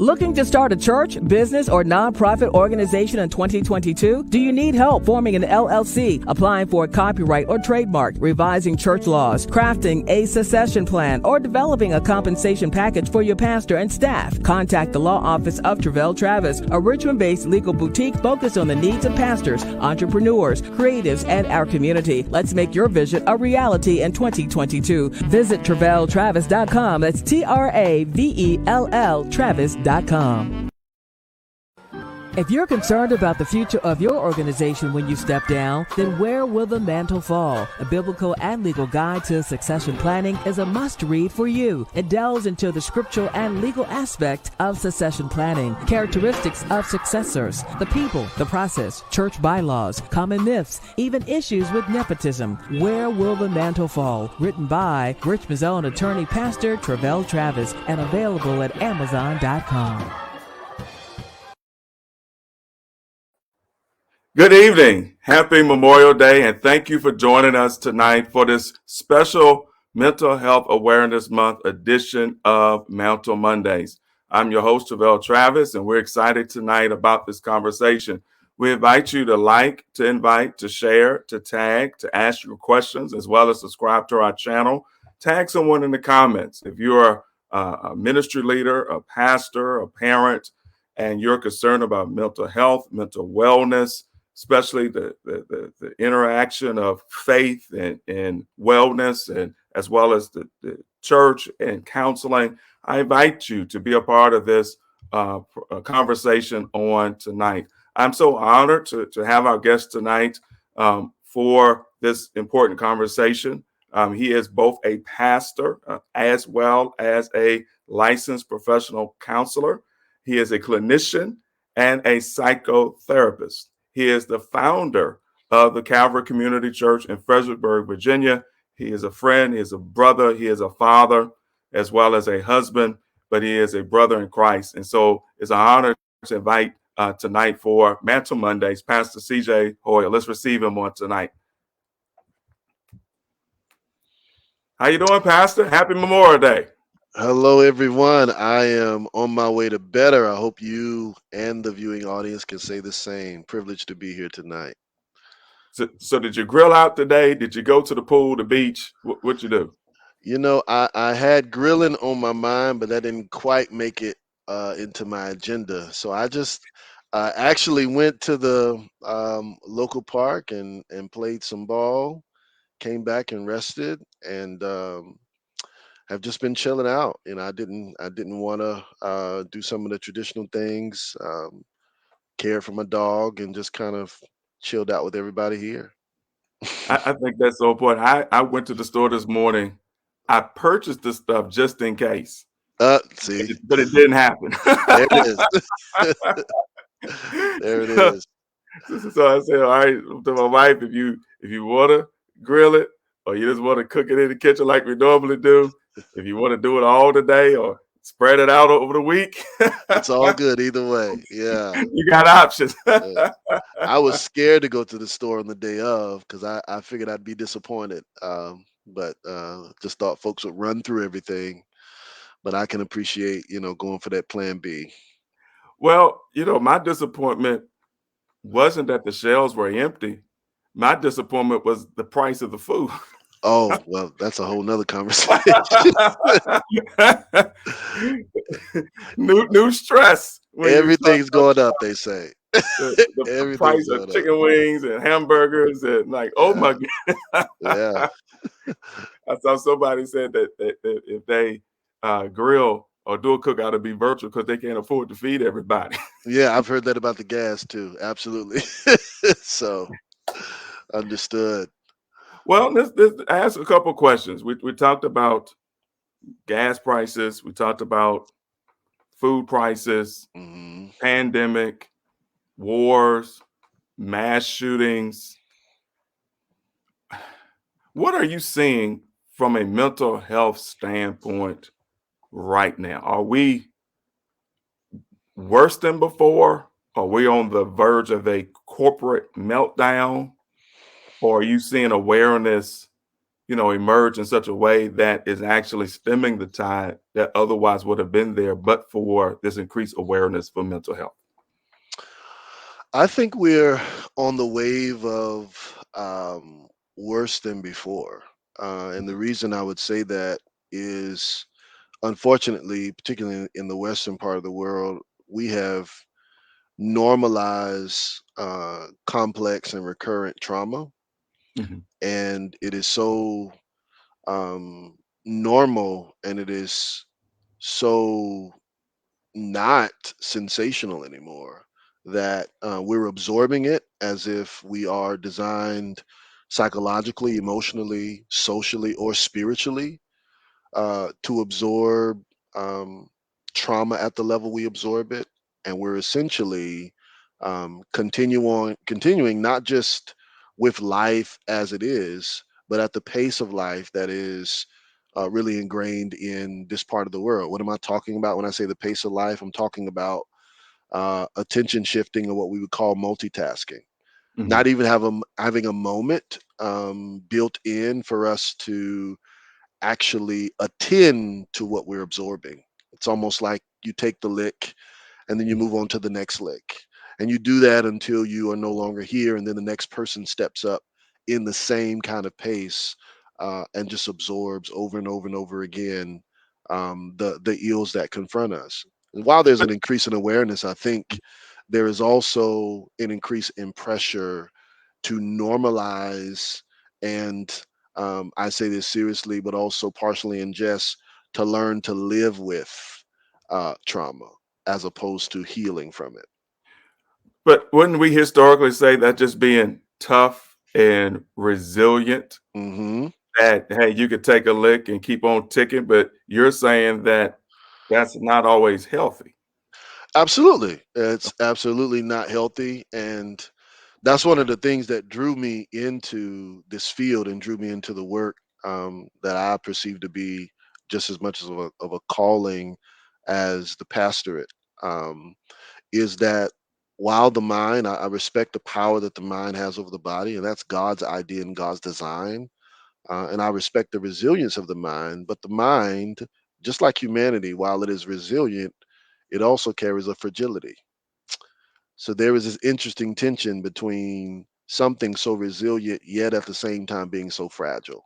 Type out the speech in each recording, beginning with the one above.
Looking to start a church, business, or nonprofit organization in 2022? Do you need help forming an LLC, applying for a copyright or trademark, revising church laws, crafting a succession plan, or developing a compensation package for your pastor and staff? Contact the law office of Travell Travis, a Richmond-based legal boutique focused on the needs of pastors, entrepreneurs, creatives, and our community. Let's make your vision a reality in 2022. Visit TravellTravis.com. That's TRAVELL Travis.com. If you're concerned about the future of your organization when you step down, then where will the mantle fall? A biblical and legal guide to succession planning is a must-read for you. It delves into the scriptural and legal aspect of succession planning, characteristics of successors, the people, the process, church bylaws, common myths, even issues with nepotism. Where will the mantle fall? Written by Richmond's own attorney, Pastor Travell Travis, and available at Amazon.com. Good evening. Happy Memorial Day, and thank you for joining us tonight for this special Mental Health Awareness Month edition of Mantle Mondays. I'm your host, Travell Travis, and we're excited tonight about this conversation. We invite you to like, to invite, to share, to tag, to ask your questions, as well as subscribe to our channel. Tag someone in the comments. If you're a ministry leader, a pastor, a parent, and you're concerned about mental health, mental wellness, especially the interaction of faith and wellness, and as well as the church and counseling, I invite you to be a part of this conversation on tonight. I'm so honored to have our guest tonight for this important conversation. He is both a pastor as well as a licensed professional counselor. He is a clinician and a psychotherapist. He is the founder of the Calvary Community Church in Fredericksburg, Virginia. He is a friend, he is a brother, he is a father, as well as a husband, but he is a brother in Christ. And so it's an honor to invite tonight for Mantle Mondays, Pastor CJ Hoyle. Let's receive him on tonight. How you doing, Pastor? Happy Memorial Day. Hello, everyone. I am on my way to better. I hope you and the viewing audience can say the same. Privileged to be here tonight. So did you grill out today? Did you go to the pool, the beach? What'd you do? You know, I had grilling on my mind, but that didn't quite make it into my agenda. So I just actually went to the local park and played some ball, came back and rested, and have just been chilling out. You know, I didn't want to do some of the traditional things, care for my dog, and just kind of chilled out with everybody here. I think that's so important. I went to the store this morning. I purchased this stuff just in case. See, but it didn't happen. There it is. There it is. So I said, all right, to my wife, if you want to grill it, or you just want to cook it in the kitchen like we normally do, if you want to do it all today or spread it out over the week, it's all good either way. Yeah, you got options. Yeah. I was scared to go to the store on the day of because I figured I'd be disappointed. But just thought folks would run through everything. But I can appreciate, going for that plan B. Well, my disappointment wasn't that the shelves were empty. My disappointment was the price of the food. Oh, well, that's a whole nother conversation. new stress. Everything's going up, they say. The price of chicken wings and hamburgers and oh my God. Yeah. I saw somebody said that if they grill or do a cookout, it'd be virtual because they can't afford to feed everybody. Yeah, I've heard that about the gas too. Absolutely. So understood. Well, let's ask a couple questions. We talked about gas prices. We talked about food prices, pandemic, wars, mass shootings. What are you seeing from a mental health standpoint right now? Are we worse than before? Are we on the verge of a corporate meltdown? Or are you seeing awareness emerge in such a way that is actually stemming the tide that otherwise would have been there, but for this increased awareness for mental health? I think we're on the wave of worse than before. And the reason I would say that is, unfortunately, particularly in the Western part of the world, we have normalized complex and recurrent trauma. Hmm. And it is so um, normal, and it is so not sensational anymore that we're absorbing it as if we are designed psychologically, emotionally, socially, or spiritually to absorb um, trauma at the level we absorb it, and we're essentially continuing not just with life as it is, but at the pace of life that is really ingrained in this part of the world. What am I talking about when I say the pace of life? I'm talking about attention shifting, or what we would call multitasking. Hmm. Not even having a moment built in for us to actually attend to what we're absorbing. It's almost like you take the lick and then you move on to the next lick. And you do that until you are no longer here, and then the next person steps up in the same kind of pace and just absorbs over and over and over again the ills that confront us. And while there's But an increase in awareness, I think there is also an increase in pressure to normalize and I say this seriously, but also partially in jest, to learn to live with trauma as opposed to healing from it. wouldn't we historically say that just being tough and resilient, Hmm. that hey, you could take a lick and keep on ticking, but you're saying that that's not always healthy. Absolutely. It's absolutely not healthy. And that's one of the things that drew me into this field and drew me into the work that I perceive to be just as much of a calling as the pastorate. Um, is that while the mind, I respect the power that the mind has over the body, and that's God's idea and God's design. And I respect the resilience of the mind, but the mind, just like humanity, while it is resilient, it also carries a fragility. So there is this interesting tension between something so resilient, yet at the same time being so fragile.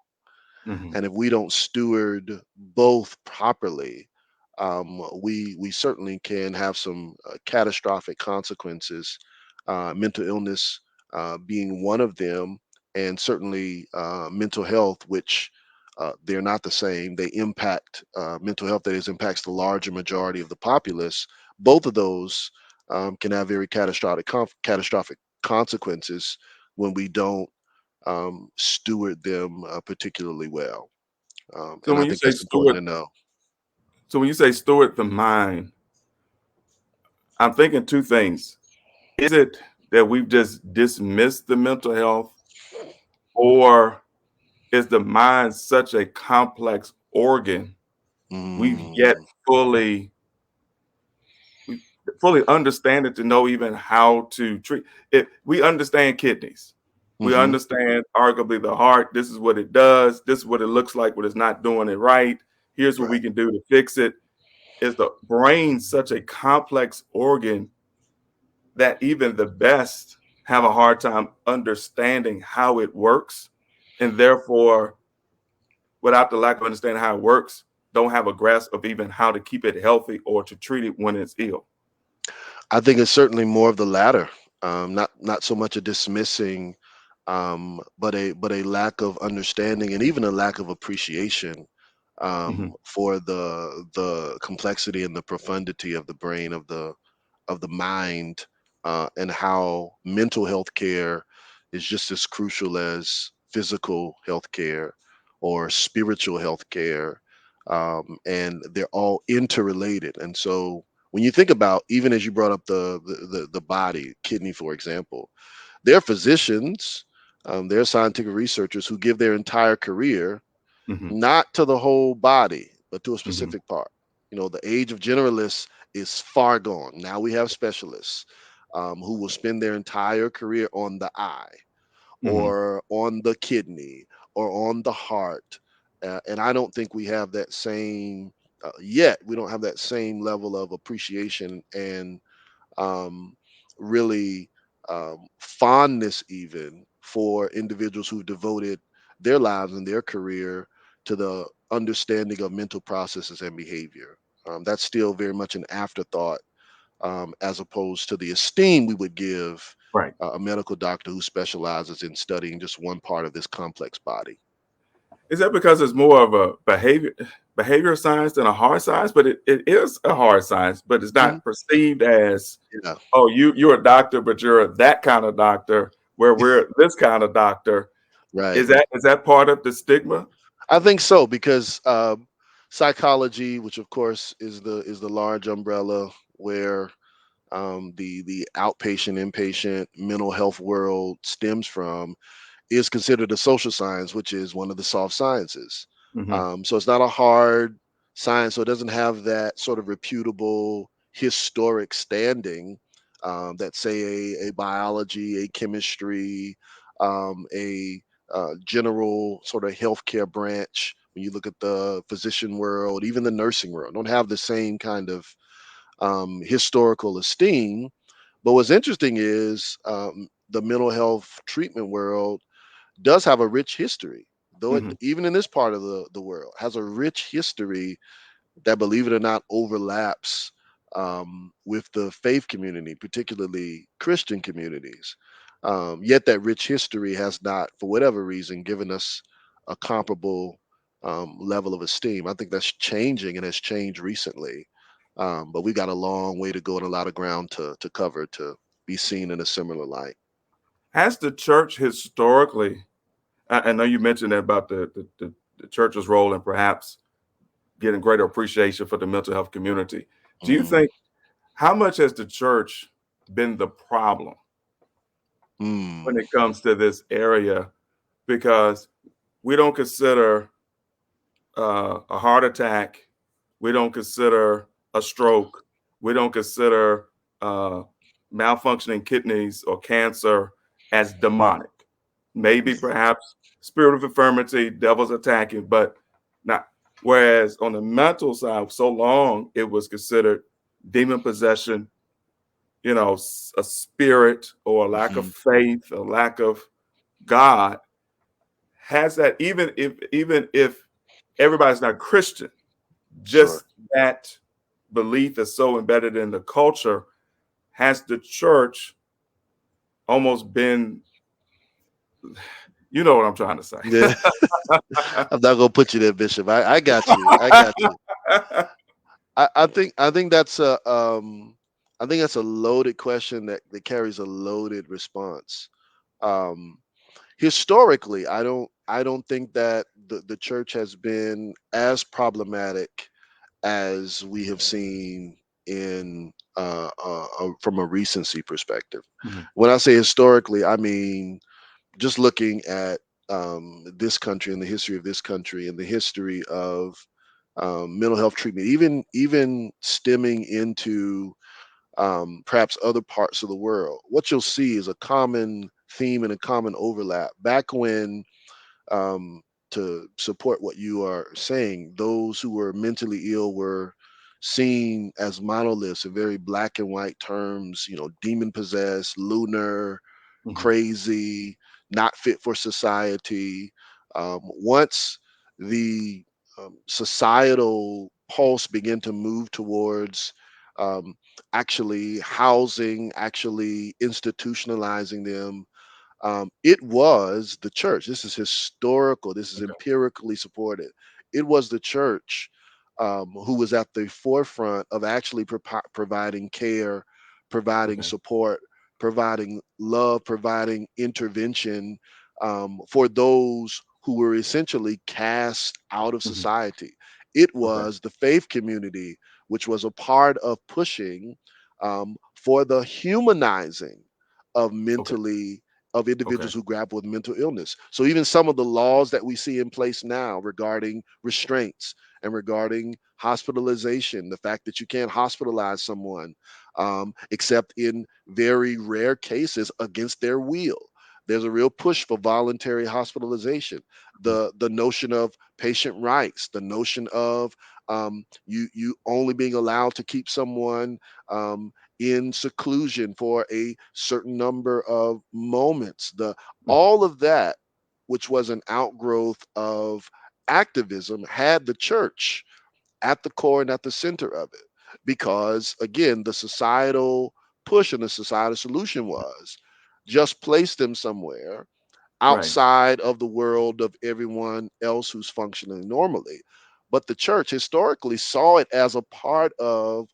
Hmm. And if we don't steward both properly, we certainly can have some catastrophic consequences. Mental illness being one of them, and certainly mental health, which they're not the same. They impact mental health that is impacts the larger majority of the populace. Both of those can have very catastrophic consequences when we don't steward them particularly well. So And I when you think say that's important steward, to know. so when you say steward the mind, I'm thinking two things. Is it that we've just dismissed the mental health, or is the mind such a complex organ we've yet Mm, fully we fully understand it to know even how to treat it? We understand kidneys. We hmm. understand arguably the heart. This is what it does. This is what it looks like when it's not doing it right. Here's what Right. we can do to fix it. Is the brain such a complex organ that even the best have a hard time understanding how it works, and therefore, without the lack of understanding how it works, don't have a grasp of even how to keep it healthy or to treat it when it's ill? I think it's certainly more of the latter. Not so much a dismissing, but a lack of understanding and even a lack of appreciation Hmm. for the complexity and the profundity of the brain of the mind, and how mental health care is just as crucial as physical health care or spiritual health care. And they're all interrelated. And so when you think about, even as you brought up the body, kidney, for example, there are physicians, there are scientific researchers who give their entire career Hmm. not to the whole body, but to a Hmm. specific part. The age of generalists is far gone. Now we have specialists who will spend their entire career on the eye Hmm. or on the kidney or on the heart. And I don't think we have that same yet. We don't have that same level of appreciation and um, really fondness even for individuals who've devoted their lives and their career to the understanding of mental processes and behavior. That's still very much an afterthought, as opposed to the esteem we would give Right. a medical doctor who specializes in studying just one part of this complex body. Is that because it's more of a behavior science than a hard science? But it is a hard science, but it's Mhm. not perceived as, Yeah, oh, you're a doctor, but you're that kind of doctor, where we're this kind of doctor. right. Is that part of the stigma? I think so because psychology, which of course is the large umbrella where the outpatient, inpatient mental health world stems from, is considered a social science, which is one of the soft sciences. Hmm. So it's not a hard science, so it doesn't have that sort of reputable historic standing that, say, a biology, a chemistry, a general sort of healthcare branch. When you look at the physician world, even the nursing world, don't have the same kind of historical esteem. But what's interesting is the mental health treatment world does have a rich history, though it Hmm. even in this part of the world has a rich history that, believe it or not, overlaps with the faith community, particularly Christian communities. Yet that rich history has not, for whatever reason, given us a comparable level of esteem. I think that's changing and has changed recently. But we've got a long way to go and a lot of ground to cover to be seen in a similar light. Has the church historically? I know you mentioned that about the church's role and perhaps getting greater appreciation for the mental health community. Do you Mhm. think how much has the church been the problem when Mm, it comes to this area? Because we don't consider a heart attack, we don't consider a stroke, we don't consider uh, malfunctioning kidneys or cancer as demonic. Maybe perhaps spirit of infirmity, devil's attacking, but not. Whereas on the mental side, so long it was considered demon possession, a spirit or a lack of mhm. faith, a lack of God. Has that, even if everybody's not Christian, Sure. just that belief is so embedded in the culture. Has the church almost been, you know what I'm trying to say? Yeah. I'm not gonna put you there, Bishop. I got you. I got you. I think that's a loaded question that carries a loaded response. Um, Historically, I don't think that the church has been as problematic as we have seen in from a recency perspective. Mhm. When I say historically, I mean just looking at this country and the history of this country and the history of mental health treatment, even stemming into perhaps other parts of the world. What you'll see is a common theme and a common overlap. Back when, um, to support what you are saying, those who were mentally ill were seen as monoliths in very black and white terms, demon possessed, lunar, Mhm. crazy, not fit for society. Once the societal pulse began to move towards um, actually housing, actually institutionalizing them, it was the church. This is historical. This is Okay. empirically supported. It was the church who was at the forefront of actually providing care, providing Okay. support, providing love, providing intervention for those who were essentially cast out of Mhm. society. It Okay. was the faith community which was a part of pushing for the humanizing of Okay. mentally of Okay. individuals who grapple with mental illness. So even some of the laws that we see in place now regarding restraints and regarding hospitalization, the fact that you can't hospitalize someone except in very rare cases against their will, There's a real push for voluntary hospitalization. The notion of patient rights, the notion of you only being allowed to keep someone in seclusion for a certain number of moments. The All of that, which was an outgrowth of activism, had the church at the core and at the center of it. Because again, the societal push and the societal solution was just place them somewhere Right. outside of the world of everyone else who's functioning normally. But the church historically saw it as a part of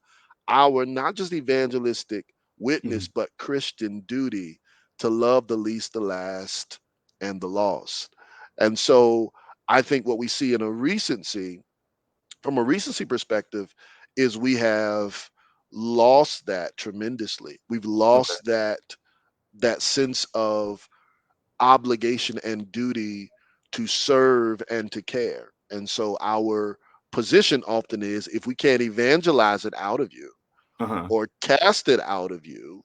our not just evangelistic witness, Mhm. but Christian duty to love the least, the last, and the lost. And so I think what we see in a recency, from a recency perspective, is we have lost that tremendously. We've Okay. lost that sense of obligation and duty to serve and to care. And so our position often is, if we can't evangelize it out of you Uh-huh. or cast it out of you,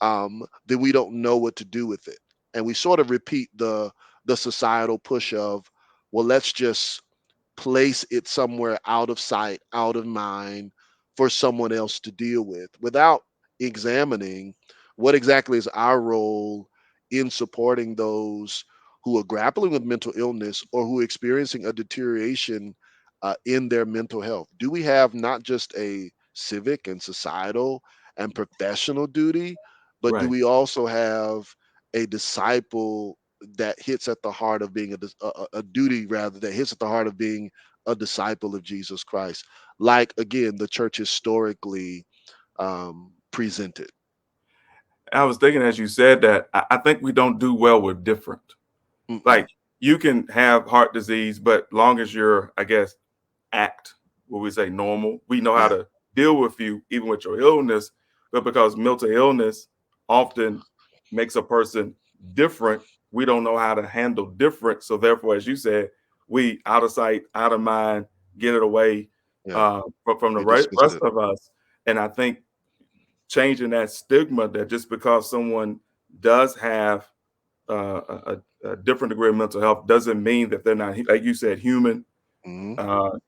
then we don't know what to do with it. And we sort of repeat the societal push of, well, let's just place it somewhere out of sight, out of mind, for someone else to deal with, without examining what exactly is our role in supporting those who are grappling with mental illness or who are experiencing a deterioration in their mental health. Do we have not just a civic and societal and professional duty, but do Right. we also have a disciple that hits at the heart of being a duty, rather, that hits at the heart of being a disciple of Jesus Christ, like again the church historically presented. I was thinking as you said that I think we don't do well with different. Mm-mm. Like you can have heart disease, but long as you're, I guess, act what we say normal, we know how Yeah, to deal with you even with your illness. But because mental illness often makes a person different, we don't know how to handle different. So therefore, as you said, we out of sight, out of mind, get it away yeah, from the we dismissed rest it. of us. And I think changing that stigma that just because someone does have a different degree of mental health doesn't mean that they're not, like you said, human, Hmm.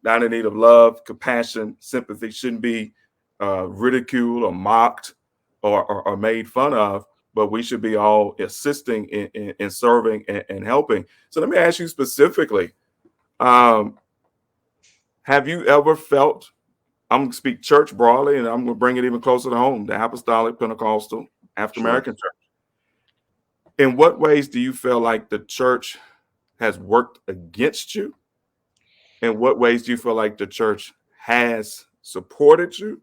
not in need of love, compassion, sympathy, shouldn't be ridiculed or mocked or made fun of, but we should be all assisting in serving and helping. So let me ask you specifically, um, have you ever felt, I'm going to speak church broadly, and I'm going to bring it even closer to home, the Apostolic Pentecostal African Sure. American Church. In what ways do you feel like the church has worked against you? In what ways do you feel like the church has supported you?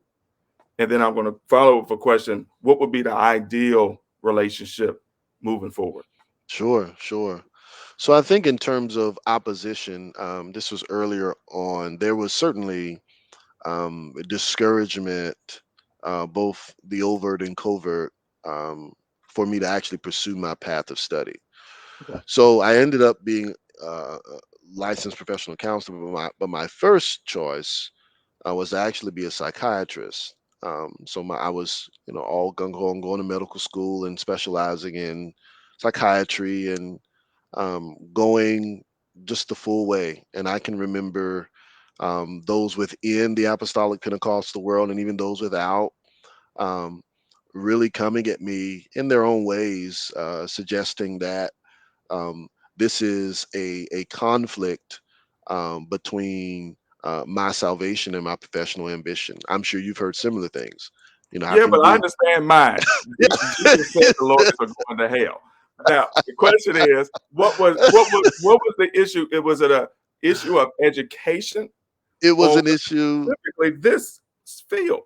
And then I'm going to follow up with a question: what would be the ideal relationship moving forward? Sure, sure. So I think in terms of opposition, this was earlier on. There was certainly discouragement, both the overt and covert, um, for me to actually pursue my path of study. Okay. So I ended up being a licensed professional counselor, but my first choice was to actually be a psychiatrist. I was, all gung ho on going to medical school and specializing in psychiatry and going just the full way. And I can remember those within the apostolic Pentecostal world and even those without, um, really coming at me in their own ways, suggesting that um, this is a conflict between my salvation and my professional ambition. I'm sure you've heard similar things. How Yeah, can you but I be? understand mine. Jesus said the lawyers are going to hell. Now the question is, what was the issue? Was it a issue of education It was or an issue. specifically this field?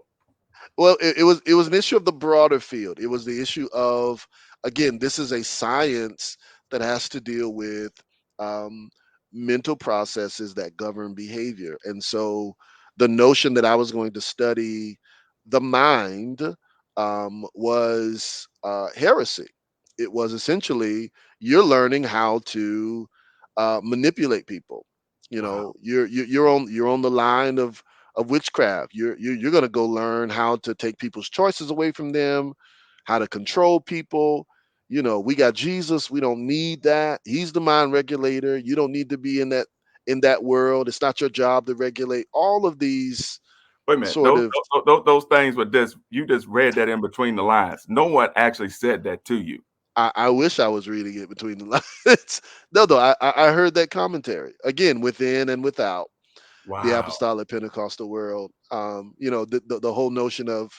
Well, it was an issue of the broader field. It was the issue of, again, this is a science that has to deal with um, mental processes that govern behavior, and so the notion that I was going to study the mind was heresy. It was essentially, you're learning how to manipulate people. Wow. You're on the line of witchcraft. You're going to go learn how to take people's choices away from them, how to control people. We got Jesus. We don't need that. He's the mind regulator. You don't need to be in that world. It's not your job to regulate all of these Wait a minute. sort Those, of. those things were just, you just read that in between the lines. No one actually said that to you. I wish I was reading it between the lines. No, I heard that commentary again, within and without the Wow. apostolic Pentecostal world. The whole notion of,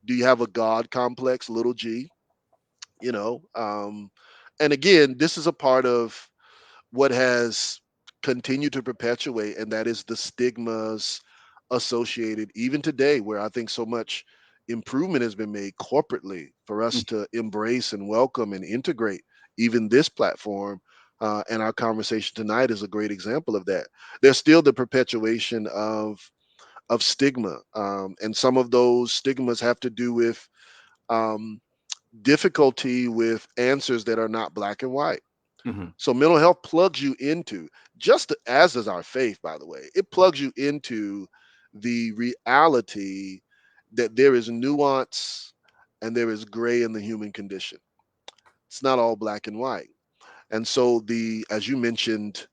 do you have a God complex, little g? You know, and again, this is a part of what has continued to perpetuate, and that is the stigmas associated even today, where I think so much improvement has been made corporately for us to embrace and welcome and integrate even this platform. And our conversation tonight is a great example of that. There's still the perpetuation of stigma, and some of those stigmas have to do with um, difficulty with answers that are not black and white. Mm-hmm. So mental health plugs you into, just as does our faith, by the way, it plugs you into the reality that there is nuance and there is gray in the human condition. It's not all black and white. And so as you mentioned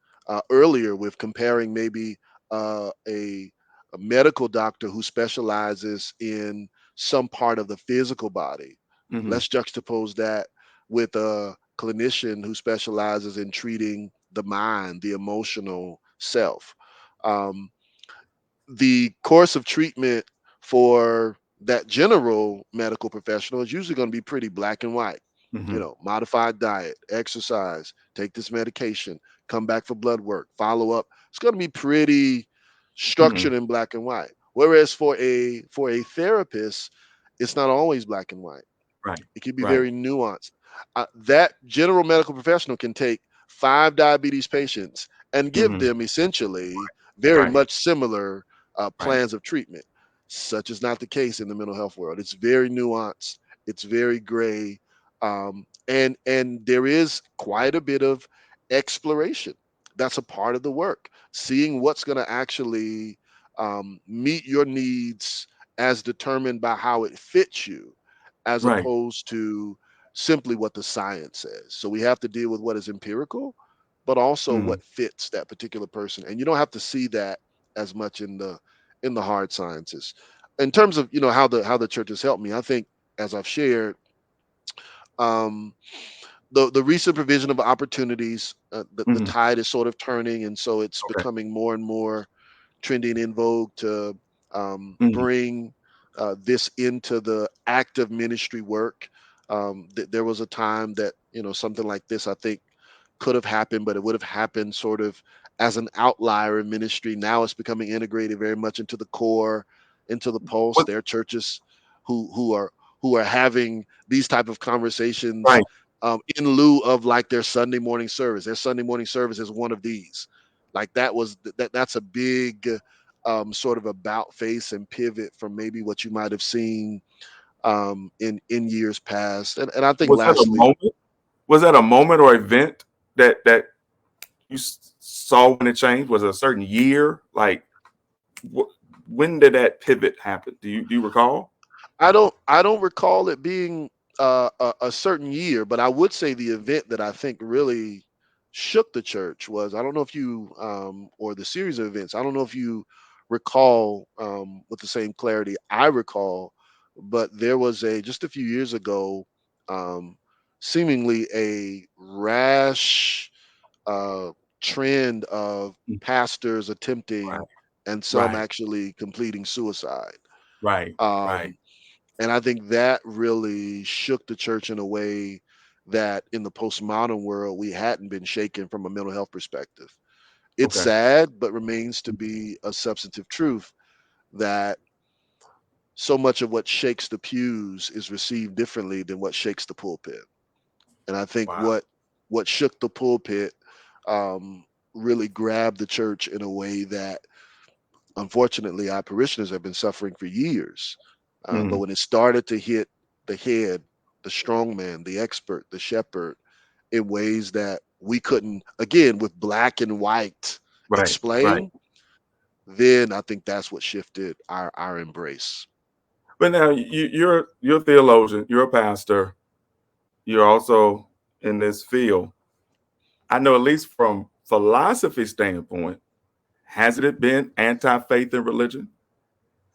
earlier, with comparing maybe a medical doctor who specializes in some part of the physical body, Mm-hmm. let's juxtapose that with a clinician who specializes in treating the mind, the emotional self. Um, the course of treatment for that general medical professional is usually going to be pretty black and white. Mm-hmm. Modified diet, exercise, take this medication, come back for blood work, follow up. It's going to be pretty Mm-hmm. structured in black and white. Whereas for a therapist, it's not always black and white. Right. It can be Right. very nuanced. That general medical professional can take 5 diabetes patients and give Mm-hmm. them essentially very Right. much similar Right. plans of treatment. Such is not the case in the mental health world. It's very nuanced. It's very gray, and there is quite a bit of exploration. That's a part of the work. Seeing what's going to actually meet your needs as determined by how it fits you, as Right. opposed to simply what the science says. So we have to deal with what is empirical, but also Mm-hmm. what fits that particular person. And you don't have to see that as much in the hard sciences. In terms of how the church has helped me, I think, as I've shared, um, the recent provision of opportunities, the Mm-hmm. tide is sort of turning, and so it's Okay. becoming more and more trending in vogue to Mm-hmm. bring this into the active ministry work. There was a time that something like this, I think, could have happened, but it would have happened sort of as an outlier in ministry. Now it's becoming integrated very much into the core, into the pulse. What? There are churches who are having these type of conversations Right. in lieu of like their Sunday morning service. Their Sunday morning service is one of these. Like that's a big sort of about face and pivot from maybe what you might have seen in years past. And I think Was that a lastly, moment? Was that a moment or event that you saw when it changed? Was it a certain year? Like, wh- when did that pivot happen? Do you recall? I don't recall it being a certain year, but I would say the event that I think really shook the church was, I don't know if you or the series of events. I don't know if you recall with the same clarity I recall, but there was a just a few years ago, um, seemingly a rash uh, trend of Mm. pastors attempting Right. and some Right. actually completing suicide. Right. Right. Um, and I think that really shook the church in a way that in the postmodern world we hadn't been shaken from a mental health perspective. It's Okay. sad, but remains to be a substantive truth that so much of what shakes the pews is received differently than what shakes the pulpit. And I think Wow. what shook the pulpit um, really grabbed the church in a way that unfortunately our parishioners have been suffering for years. But Mm. when it started to hit the head, the strong man, the expert, the shepherd, in ways that we couldn't, again, with black and white Right. Right. explain, then I think that's what shifted our embrace. But now you're a theologian. You're a pastor. you're also in this field. I know, at least from philosophy standpoint, hasn't it been anti-faith and religion?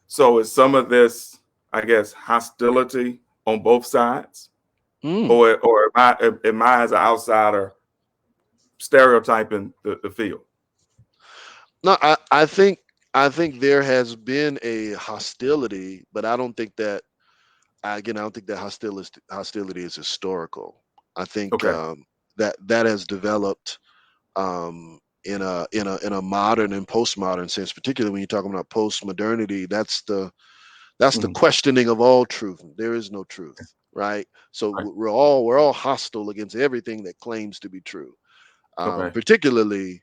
So is some of this, I guess, hostility on both sides, Mm. or am I as an outsider stereotyping the field? No, I think there has been a hostility, but I don't think that again, I don't think that hostility is historical. I think Okay. that has developed in a modern and postmodern sense, particularly when you're talking about postmodernity. That's the Hmm. questioning of all truth. There is no truth, right? So Right. we're all hostile against everything that claims to be true, Okay. particularly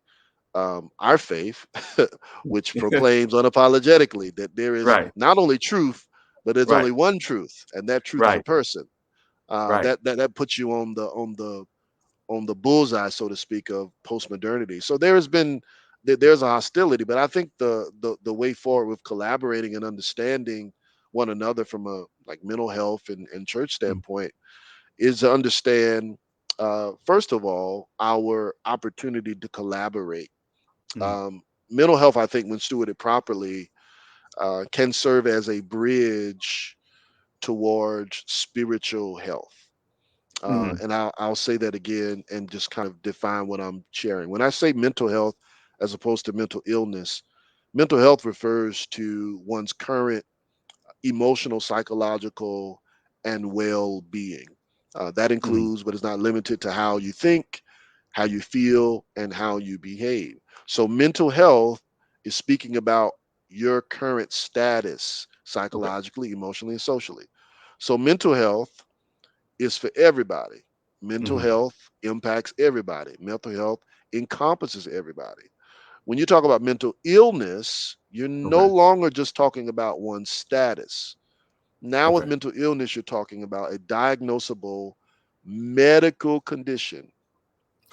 our faith, which proclaims unapologetically that there is Right. not only truth, but there's Right. only one truth, and that truth is a Right. person. Right. That puts you on the bullseye, so to speak, of postmodernity. So there's a hostility, but I think the way forward with collaborating and understanding one another from a like mental health and church standpoint is to understand first of all our opportunity to collaborate. Mm-hmm. Mental health, I think, when stewarded properly, can serve as a bridge towards spiritual health. Hmm. And I'll say that again and just kind of define what I'm sharing. When I say mental health as opposed to mental illness, mental health refers to one's current emotional, psychological, and well being. That Hmm. includes, but is not limited to, how you think, how you feel, and how you behave. So, mental health is speaking about your current status Okay. psychologically, emotionally, and socially. So, mental health is for everybody. Mental Hmm. health impacts everybody. Mental health encompasses everybody. When you talk about mental illness, you're no Okay. longer just talking about one's status. Now, with Okay. mental illness, you're talking about a diagnosable medical condition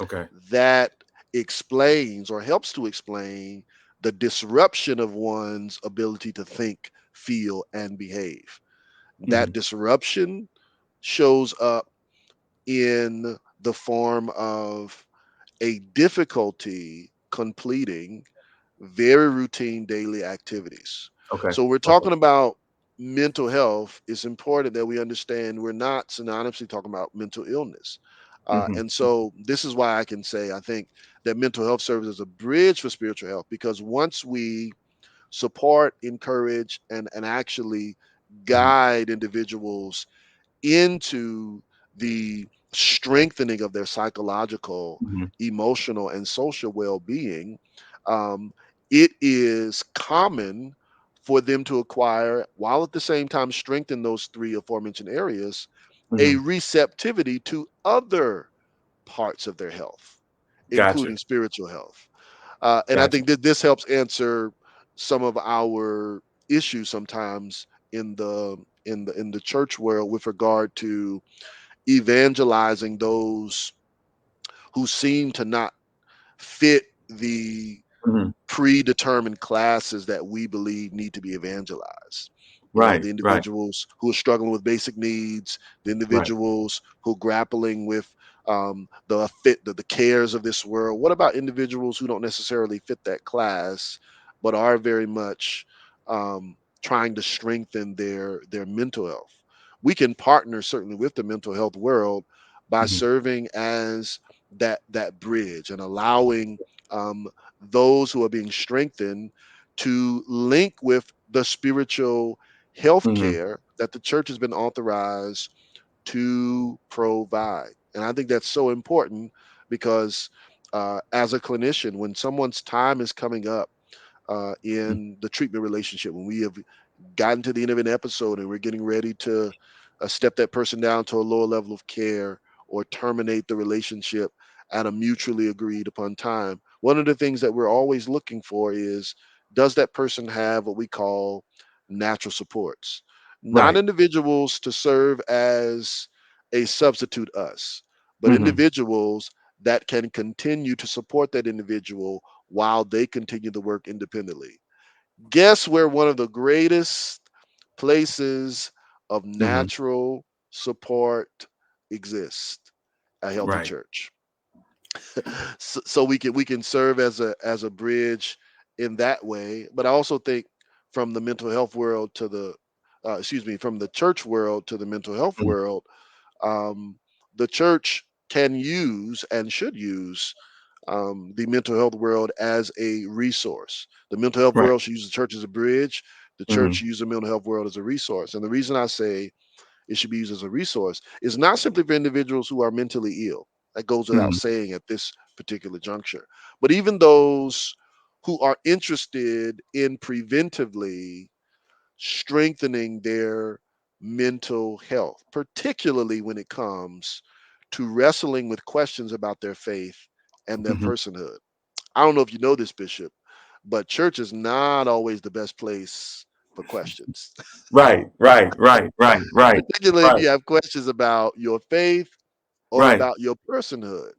Okay. that explains or helps to explain the disruption of one's ability to think, feel, and behave. That Hmm. disruption shows up in the form of a difficulty completing very routine daily activities. Okay. So we're Okay. talking about mental health. It's important that we understand we're not synonymously talking about mental illness. Hmm. And so this is why I can say I think that mental health serves as a bridge for spiritual health, because once we support, encourage, and actually Hmm. guide individuals into the strengthening of their psychological, Hmm. emotional, and social well being, um, it is common for them to acquire, while at the same time strengthen those three aforementioned areas, a Hmm. receptivity to other parts of their health, Gotcha. including spiritual health. And I Gotcha. think that this helps answer some of our issues sometimes in the church world with regard to evangelizing those who seem to not fit the Hmm. predetermined classes that we believe need to be evangelized. Right. The Right. individuals who are struggling with basic needs, the Right. individuals who are grappling with the cares of this world. What about individuals who don't necessarily fit that class, but are very much trying to strengthen their mental health? We can partner certainly with the mental health world by Hmm. serving as that bridge and allowing um, those who are being strengthened to link with the spiritual health Hmm. care that the church has been authorized to provide. And I think that's so important because as a clinician, when someone's time is coming up in the treatment relationship, when we have gotten to the end of an episode and we're getting ready to step that person down to a lower level of care or terminate the relationship at a mutually agreed upon time, one of the things that we're always looking for is, does that person have what we call natural supports? Not Right. individuals to serve as a substitute us, but Hmm. individuals that can continue to support that individual while they continue to work independently. Guess where one of the greatest places of Hmm. natural support exist a healthy Right. church. So we can serve as a bridge in that way. But I also think from the mental health world to the from the church world to the mental health Mhm. world, um, the church can use and should use the mental health world as a resource. The mental health Right. world should use the church as a bridge. The church Hmm. should use the mental health world as a resource. And the reason I say it should be used as a resource is not simply for individuals who are mentally ill. That goes without Hmm. saying at this particular juncture. But even those who are interested in preventively strengthening their mental health, particularly when it comes to wrestling with questions about their faith and their Hmm. personhood. I don't know if you know this, Bishop, but church is not always the best place for questions, Right. Right. Right. Right. Right. particularly if Right. you have questions about your faith or Right. about your personhood.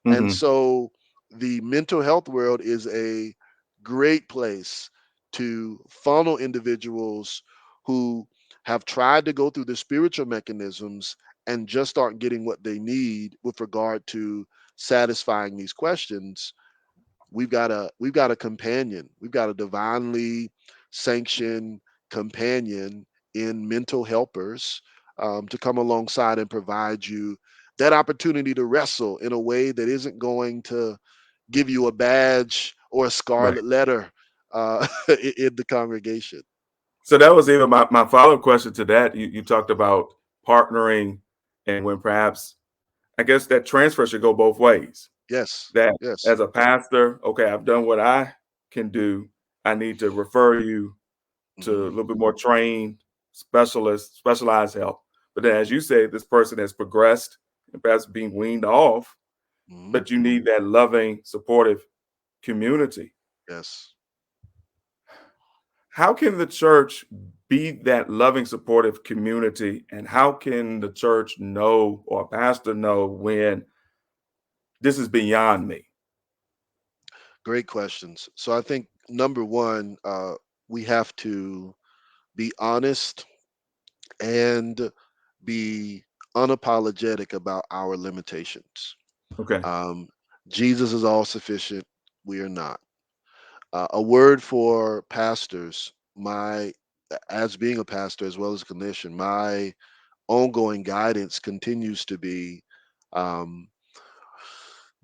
And Hmm. so the mental health world is a great place to funnel individuals who have tried to go through the spiritual mechanisms and just aren't getting what they need with regard to satisfying these questions. We've got a companion. We've got a divinely sanctioned companion in mental helpers, to come alongside and provide you that opportunity to wrestle in a way that isn't going to give you a badge or a Right. scarlet letter in the congregation. So that was even my follow up question to that. You talked about partnering, and when perhaps I guess that transfer should go both ways. Yes, That yes. as a pastor, okay, I've done what I can do. I need to refer you to a Hmm. little bit more trained specialized help. But then, as you say, this person has progressed and perhaps being weaned off, Hmm. but you need that loving, supportive community. Yes. How can the church be that loving, supportive community? And how can the church know or a pastor know when this is beyond me? Great questions. So I think number one, we have to be honest and be unapologetic about our limitations. Okay. Um, Jesus is all sufficient. We are not. A word for pastors, as being a pastor as well as a clinician, my ongoing guidance continues to be, um,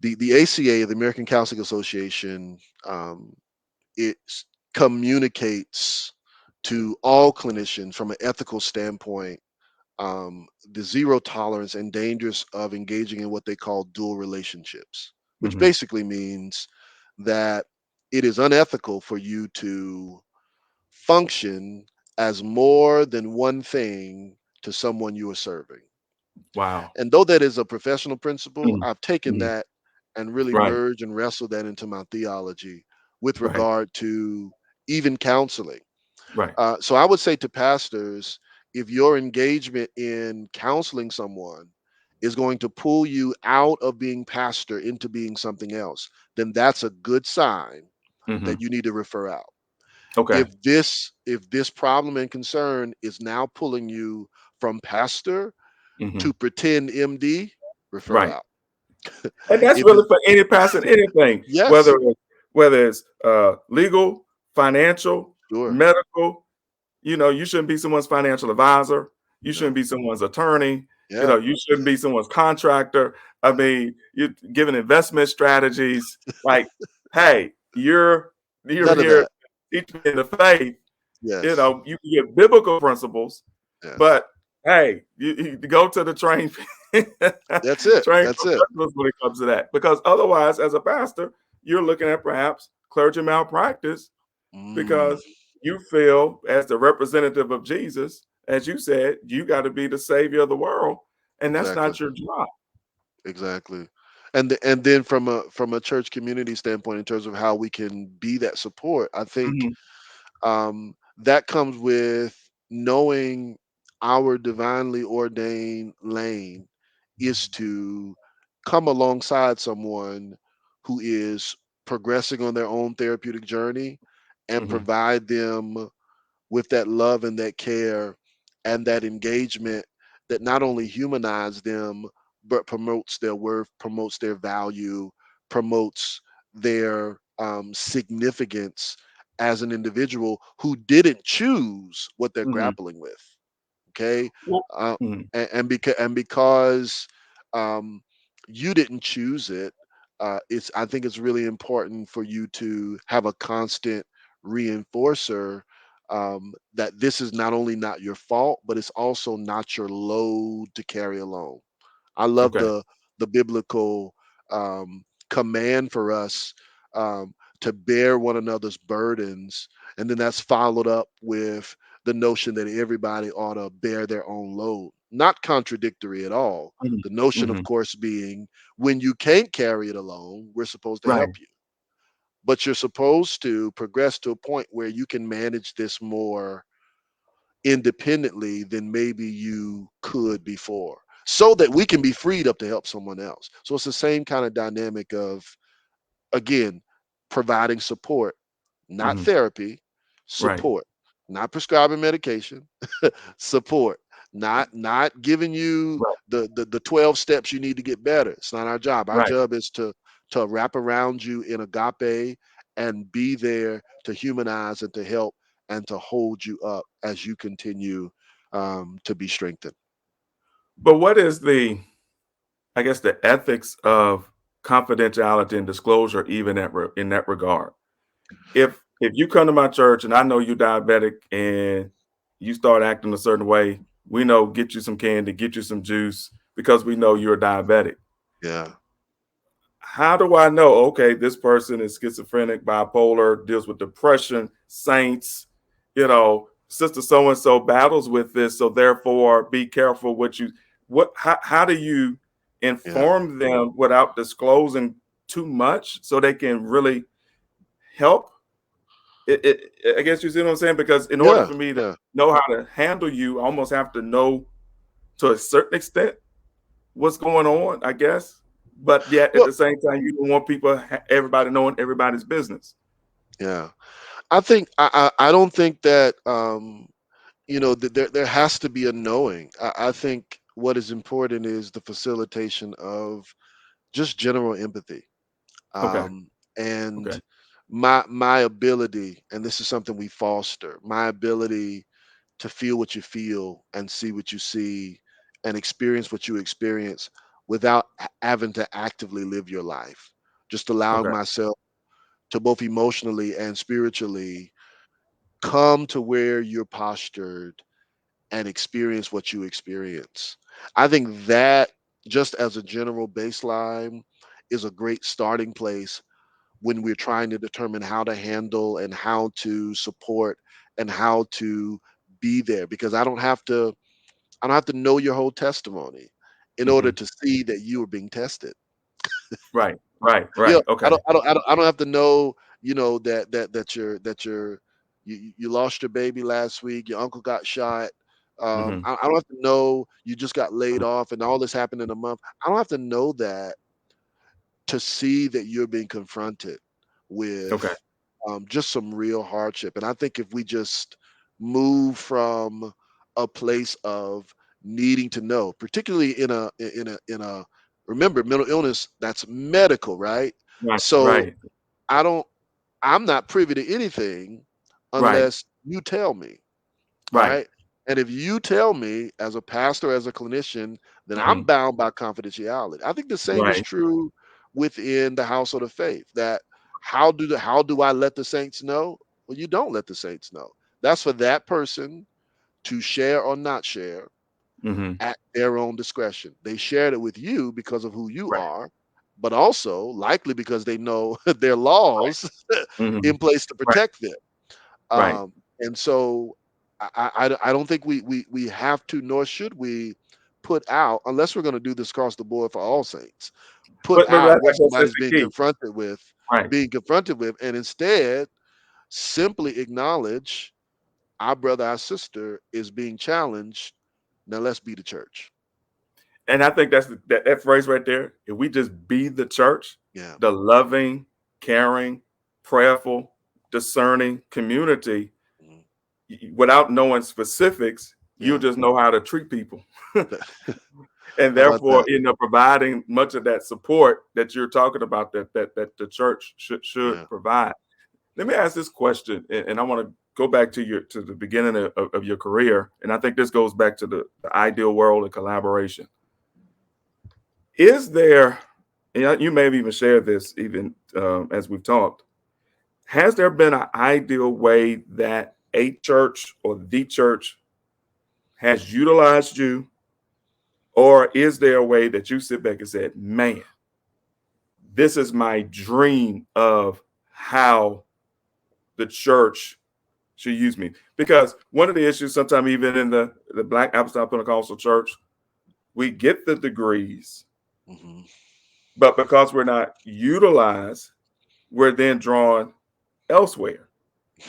the ACA, the American Counseling Association. It communicates to all clinicians from an ethical standpoint, the zero tolerance and dangers of engaging in what they call dual relationships, which Hmm. basically means that it is unethical for you to function as more than one thing to someone you are serving. Wow. And though that is a professional principle, Mhm. I've taken Mhm. that and really Right. merged and wrestled that into my theology with Right. regard to even counseling. Right. So I would say to pastors, if your engagement in counseling someone is going to pull you out of being pastor into being something else, then that's a good sign Hmm. that you need to refer out. Okay. If this problem and concern is now pulling you from pastor Hmm. to pretend MD, refer Right. out. And that's If really it, for any pastor, anything, yes, whether it's legal, financial, sure, medical. You shouldn't be someone's financial advisor. You shouldn't no, be someone's attorney. yeah, You shouldn't be someone's contractor. I mean, you're giving investment strategies. Like, hey, you're none of here that. to teach me in the faith. Yes, You can get biblical principles, yes, but hey, you go to the trained that's it. trained That's it. professionals when it comes to that. Because otherwise, as a pastor, you're looking at perhaps clergy malpractice Mm, because you feel as the representative of Jesus, as you said, you got to be the savior of the world, and that's exactly. not your job. Exactly. And then from a church community standpoint, in terms of how we can be that support, I think, Mhm. that comes with knowing our divinely ordained lane is to come alongside someone who is progressing on their own therapeutic journey and Mhm. provide them with that love and that care and that engagement that not only humanize them but promotes their worth, promotes their value, promotes their significance as an individual who didn't choose what they're Hmm. grappling with. Okay, Well, uh, mhm. and because um, you didn't choose it, it's I think it's really important for you to have a constant reinforcer that this is not only not your fault, but it's also not your load to carry alone. I love Okay. the biblical command for us to bear one another's burdens, and then that's followed up with the notion that everybody ought to bear their own load. Not contradictory at all. Hmm. The notion, of Hmm. course, being when you can't carry it alone, we're supposed to Right. help you. But you're supposed to progress to a point where you can manage this more independently than maybe you could before, so that we can be freed up to help someone else. So it's the same kind of dynamic of, again, providing support, not Hmm. therapy, Right. support, not prescribing medication, support, not giving you Right. the 12 steps you need to get better. It's not our job. Our Right. job is to wrap around you in agape and be there to humanize and to help and to hold you up as you continue to be strengthened. But what is the, I guess, the ethics of confidentiality and disclosure, even in that regard? If you come to my church and I know you're diabetic and you start acting a certain way, we know get you some candy, get you some juice because we know you're diabetic. Yeah. How do I know? Okay, this person is schizophrenic, bipolar, deals with depression, saints, sister so and so battles with this, so therefore be careful what you what how do you Yeah. inform them without disclosing too much so they can really help? I guess you see what I'm saying? Because in order Yeah. for me to Yeah. know how to handle you, I almost have to know to a certain extent what's going on, I guess. But yet at Well, the same time, you don't want people, everybody knowing everybody's business. yeah. I don't think that there has to be a knowing. I think what is important is the facilitation of just general empathy, Okay. um, and Okay. my ability, and this is something we foster, my ability to feel what you feel and see what you see and experience what you experience without having to actively live your life. Just allowing Okay. myself to both emotionally and spiritually come to where you're postured and experience what you experience. I think that, just as a general baseline, is a great starting place when we're trying to determine how to handle and how to support and how to be there, because I don't have to know your whole testimony in order Hmm. to see that you are being tested. Right. Right. You know, Right. I Okay. don't I don't I don't I don't have to know, you lost your baby last week, your uncle got shot. Hmm. I don't have to know you just got laid off and all this happened in a month. I don't have to know that to see that you're being confronted with Okay. just some real hardship. And I think if we just move from a place of needing to know, particularly in a remember, mental illness, that's medical, right? Right. So Right. I don't I'm not privy to anything Right. unless you tell me. All Right. right. And if you tell me as a pastor, as a clinician, then I'm Hmm. bound by confidentiality. I think the same is Right. true within the household of faith. That how do I let the saints know? Well, you don't let the saints know. That's for that person to share or not share Hmm. at their own discretion. They shared it with you because of who you Right. are, but also likely because they know their laws Hmm. in place to Right. protect them. Right. And so I don't think we have to, nor should we put out, unless we're going to do this across the board for all saints, put But out I what guess that's somebody's the key. Right. being confronted with, and instead simply acknowledge our brother, our sister is being challenged. Now let's be the church. And I think that phrase right there. If we just be the church, Yeah. the loving, caring, prayerful, discerning community, Mhm. without knowing specifics, you'll Yeah. just know how to treat people. and How about therefore that? end up providing much of that support that you're talking about that the church should Yeah. provide. Let me ask this question, and I want to go back to the beginning of your career, and I think this goes back to the ideal world of collaboration. Is there, and you may have even shared this even as we've talked, has there been an ideal way that a church or the church has utilized you, or is there a way that you sit back and said, man, this is my dream of how the church should use me? Because one of the issues, sometimes even in the Black Apostolic Pentecostal Church, we get the degrees, Hmm. but because we're not utilized, we're then drawn elsewhere.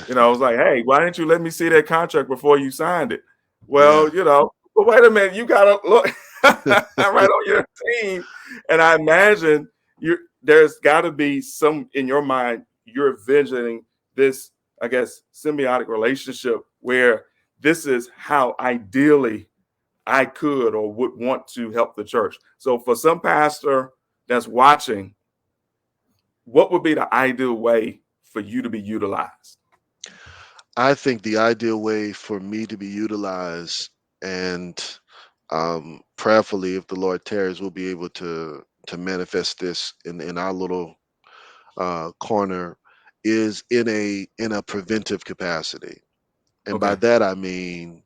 I was like, hey, why didn't you let me see that contract before you signed it? Yeah. Well, but wait a minute, you gotta look right on your team. And I imagine there's gotta be some in your mind, you're envisioning this, I guess, symbiotic relationship where this is how ideally I could or would want to help the church. So for some pastor that's watching, what would be the ideal way for you to be utilized? I think the ideal way for me to be utilized, and prayerfully, if the Lord tarries, we'll be able to manifest this in our little corner, is in a preventive capacity. And by Okay. that I mean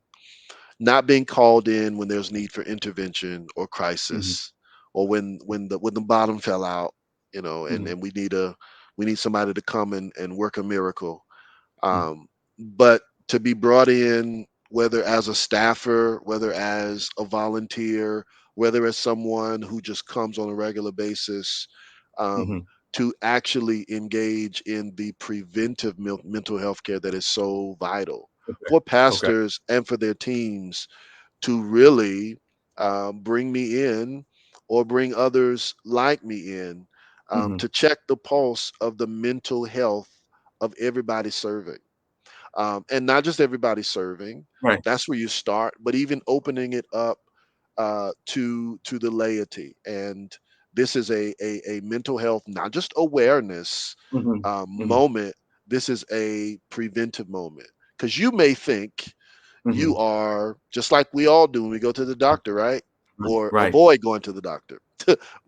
not being called in when there's need for intervention or Hmm. crisis, or when the bottom fell out, and Hmm. we need somebody to come and work a miracle. Hmm. But to be brought in, whether as a staffer, whether as a volunteer, whether as someone who just comes on a regular basis, um, Hmm. to actually engage in the preventive mental health care that is so vital Okay. for Okay. pastors and for their teams, to really bring me in or bring others like me in, Hmm. to check the pulse of the mental health of everybody serving, and not just everybody serving. Right. That's where you start, but even opening it up to the laity. And this is a mental health, not just awareness Hmm. Hmm. moment. This is a preventive moment, because you may think you Hmm. are just like we all do when we go to the doctor, right? Or Right. avoid going to the doctor.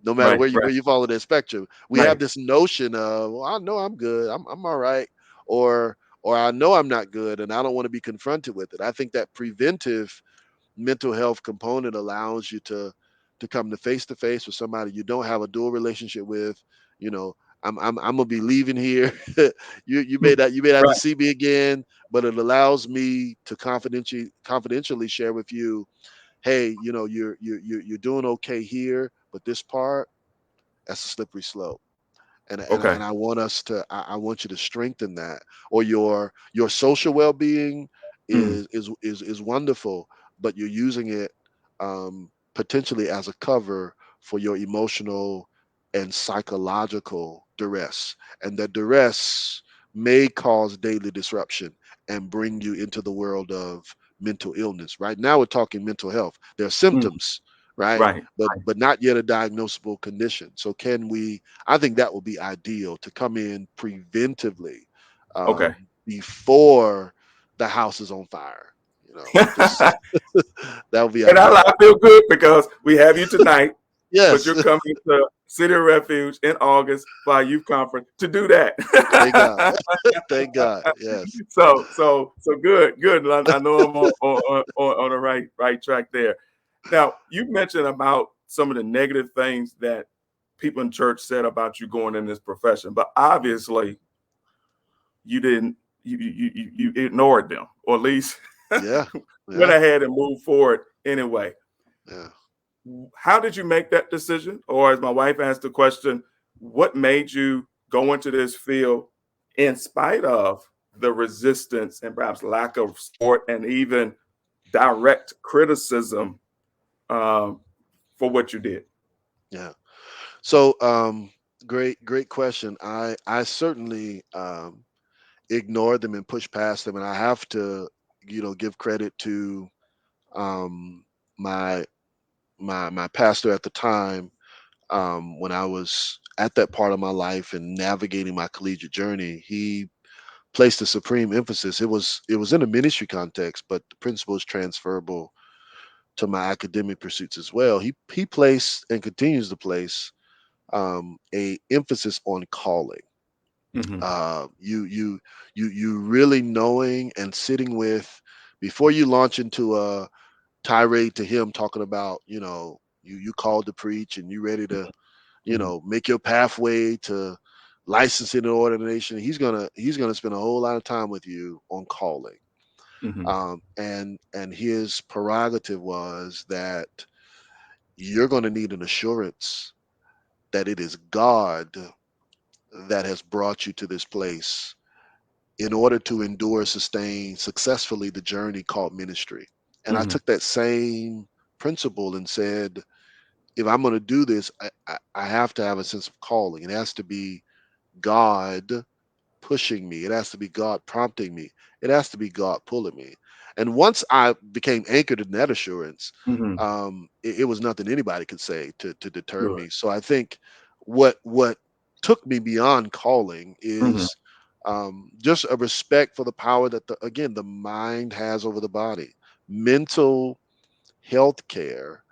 No matter Right. where you fall in that spectrum, we have Right. this notion of, well, I know I'm good, I'm all right, or I know I'm not good, and I don't want to be confronted with it. I think that preventive mental health component allows you to come to face with somebody you don't have a dual relationship with. You know, I'm gonna be leaving here. you may not have to Right. see me again, but it allows me to confidentially share with you, hey, you're doing okay here, but this part, that's a slippery slope. And Okay. I want us to I want you to strengthen that. Or your social well-being Mm. is wonderful, but you're using it potentially as a cover for your emotional and psychological duress, and that duress may cause daily disruption and bring you into the world of mental illness. Right now we're talking mental health. There are Mm. symptoms, right? Right. But not yet a diagnosable condition. So can we, I think that would be ideal, to come in preventively, Okay. before the house is on fire. Just that would be And I ideal. feel good because we have you tonight, but Yes. you're coming to City of Refuge in August for our youth conference to do that. Thank God. Thank God. Yes. So good, good. I know I'm on the right track there. Now, you mentioned about some of the negative things that people in church said about you going in this profession, but obviously you didn't. You ignored them, or at least Yeah. went Yeah. ahead and moved forward anyway. Yeah. How did you make that decision? Or as my wife asked the question, what made you go into this field in spite of the resistance and perhaps lack of support and even direct criticism um, for what you did? Yeah. So great question. I certainly ignore them and push past them, and I have to give credit to um my my pastor at the time, when I was at that part of my life and navigating my collegiate journey, he placed a supreme emphasis. It was in a ministry context, but the principle is transferable to my academic pursuits as well. He placed and continues to place a emphasis on calling. Hmm. You really knowing and sitting with before you launch into a tirade to him talking about, you called to preach and you ready to, Hmm. make your pathway to licensing and ordination. He's gonna spend a whole lot of time with you on calling. Hmm. And his prerogative was that you're going to need an assurance that it is God that has brought you to this place in order to endure, sustain successfully the journey called ministry. And I Hmm. took that same principle and said, if I'm going to do this, I have to have a sense of calling. It has to be God pushing me. It has to be God prompting me. It has to be God pulling me. And once I became anchored in that assurance, Hmm. it was nothing anybody could say to deter Good. me. So I think what took me beyond calling Hmm. is just a respect for the power that the mind has over the body. Mental health care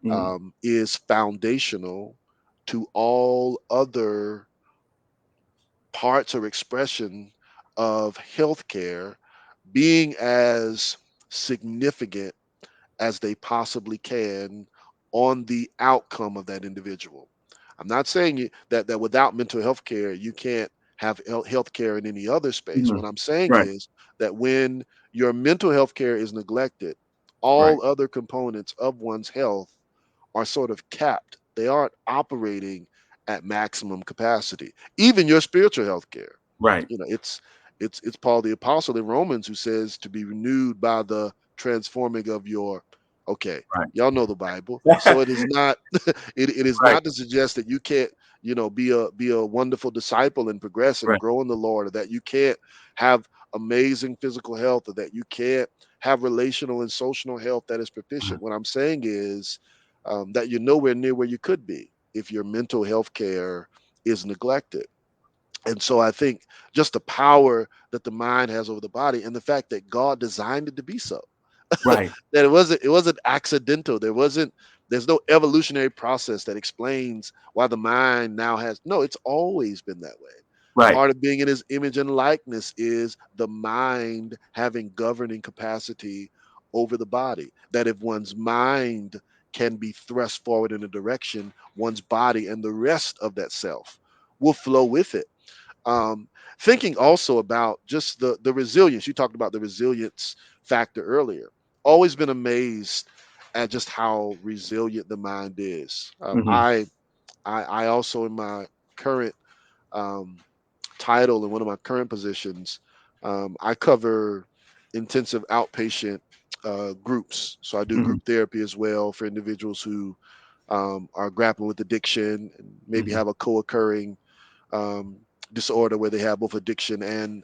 Hmm. is foundational to all other parts or expression of healthcare being as significant as they possibly can on the outcome of that individual. I'm not saying that without mental health care, you can't have health care in any other space. Hmm. What I'm saying Right. is that when your mental health care is neglected, Right. all other components of one's health are sort of capped. They aren't operating at maximum capacity. Even your spiritual health care. Right. It's Paul the apostle in Romans who says to be renewed by the transforming of your, okay, Right. y'all know the Bible. So it is not it is Right. not to suggest that you can't, be a wonderful disciple and progress and Right. grow in the Lord, or that you can't have amazing physical health, or that you can't have relational and social health that is Mhm. proficient. What I'm saying is that you're nowhere near where you could be if your mental health care is neglected. And so I think just the power that the mind has over the body, and the fact that God designed it to be so, Right. that it wasn't accidental. There's no evolutionary process that explains why the mind now has, no, it's always been that way. Right. Part of being in his image and likeness is the mind having governing capacity over the body. That if one's mind can be thrust forward in a direction, one's body and the rest of that self will flow with it. um, Thinking also about just the resilience. You talked about the resilience factor earlier. Always been amazed at just how resilient the mind is. Hmm. I also, in my current um, title and one of my current positions, I cover intensive outpatient groups. So I do Hmm. group therapy as well for individuals who are grappling with addiction and maybe Hmm. have a co-occurring um, disorder where they have both addiction and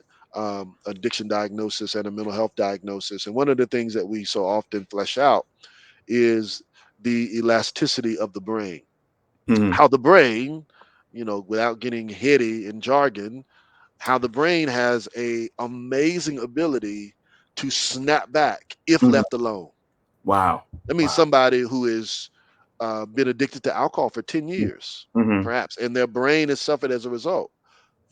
addiction diagnosis and a mental health diagnosis. And one of the things that we so often flesh out is the elasticity of the brain. Hmm. How the brain, without getting heady in jargon, how the brain has a amazing ability to snap back if Hmm. left alone. Wow. That means Wow. somebody who has been addicted to alcohol for 10 years, Hmm. perhaps, and their brain has suffered as a result.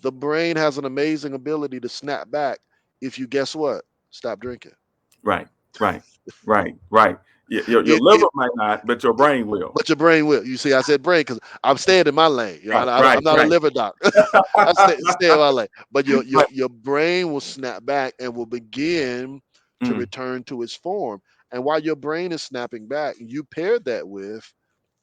The brain has an amazing ability to snap back if you, guess what, stop drinking. Right. Right. Right. Right. Your It liver it might not, but your brain will. but your brain will. You see, I said brain because I'm staying in my lane. Right. Right. I'm not a Right. liver doc. I stay in my lane. But your your Right. your brain will snap back and will begin to Mm. return to its form. And while your brain is snapping back, you pair that with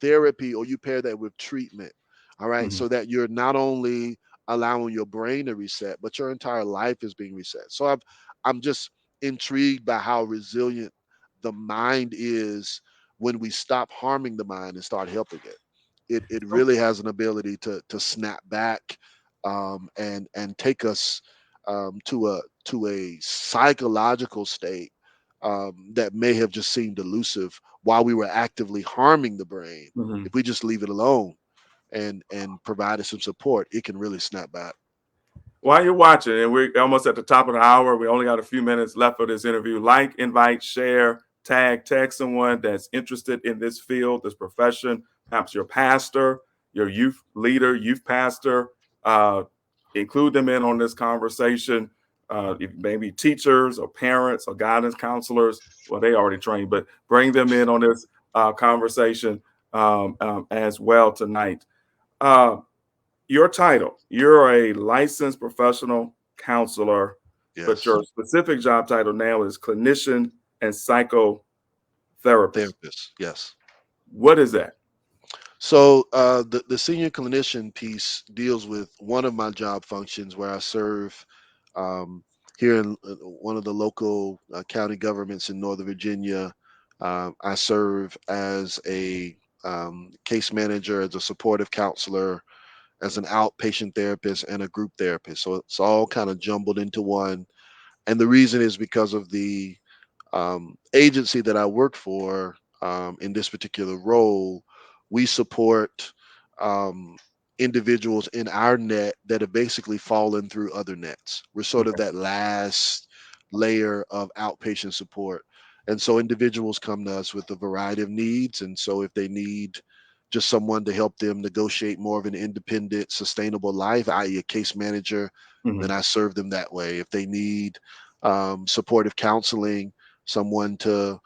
therapy, or you pair that with treatment. All right. Hmm. So that you're not only allowing your brain to reset, but your entire life is being reset. So I'm just intrigued by how resilient the mind is when we stop harming the mind and start helping it. It really has an ability to snap back, and take us to a psychological state that may have just seemed elusive while we were actively harming the brain. Hmm. If we just leave it alone and provided some support, it can really snap back. While you're watching, and we're almost at the top of the hour, we only got a few minutes left for this interview. Like, invite, share, tag someone that's interested in this field, this profession, perhaps your pastor, your youth leader, youth pastor. Uh, Include them in on this conversation. Maybe teachers or parents or guidance counselors. Well, they already trained, but bring them in on this conversation as well tonight. Uh, your title, you're a licensed professional counselor, but Yes. your specific job title now is clinician and psychotherapist. Therapist. Yes. What is that? So the senior clinician piece deals with one of my job functions where I serve um, here in one of the local county governments in Northern Virginia. I serve as a case manager, as a supportive counselor, as an outpatient therapist, and a group therapist. So it's all kind of jumbled into one. And the reason is because of the agency that I work for in this particular role, we support um, individuals in our net that have basically fallen through other nets. We're sort of Okay. that last layer of outpatient support. And so individuals come to us with a variety of needs. And so if they need just someone to help them negotiate more of an independent, sustainable life, i.e., a case manager, then Hmm. I serve them that way. If they need supportive counseling, someone to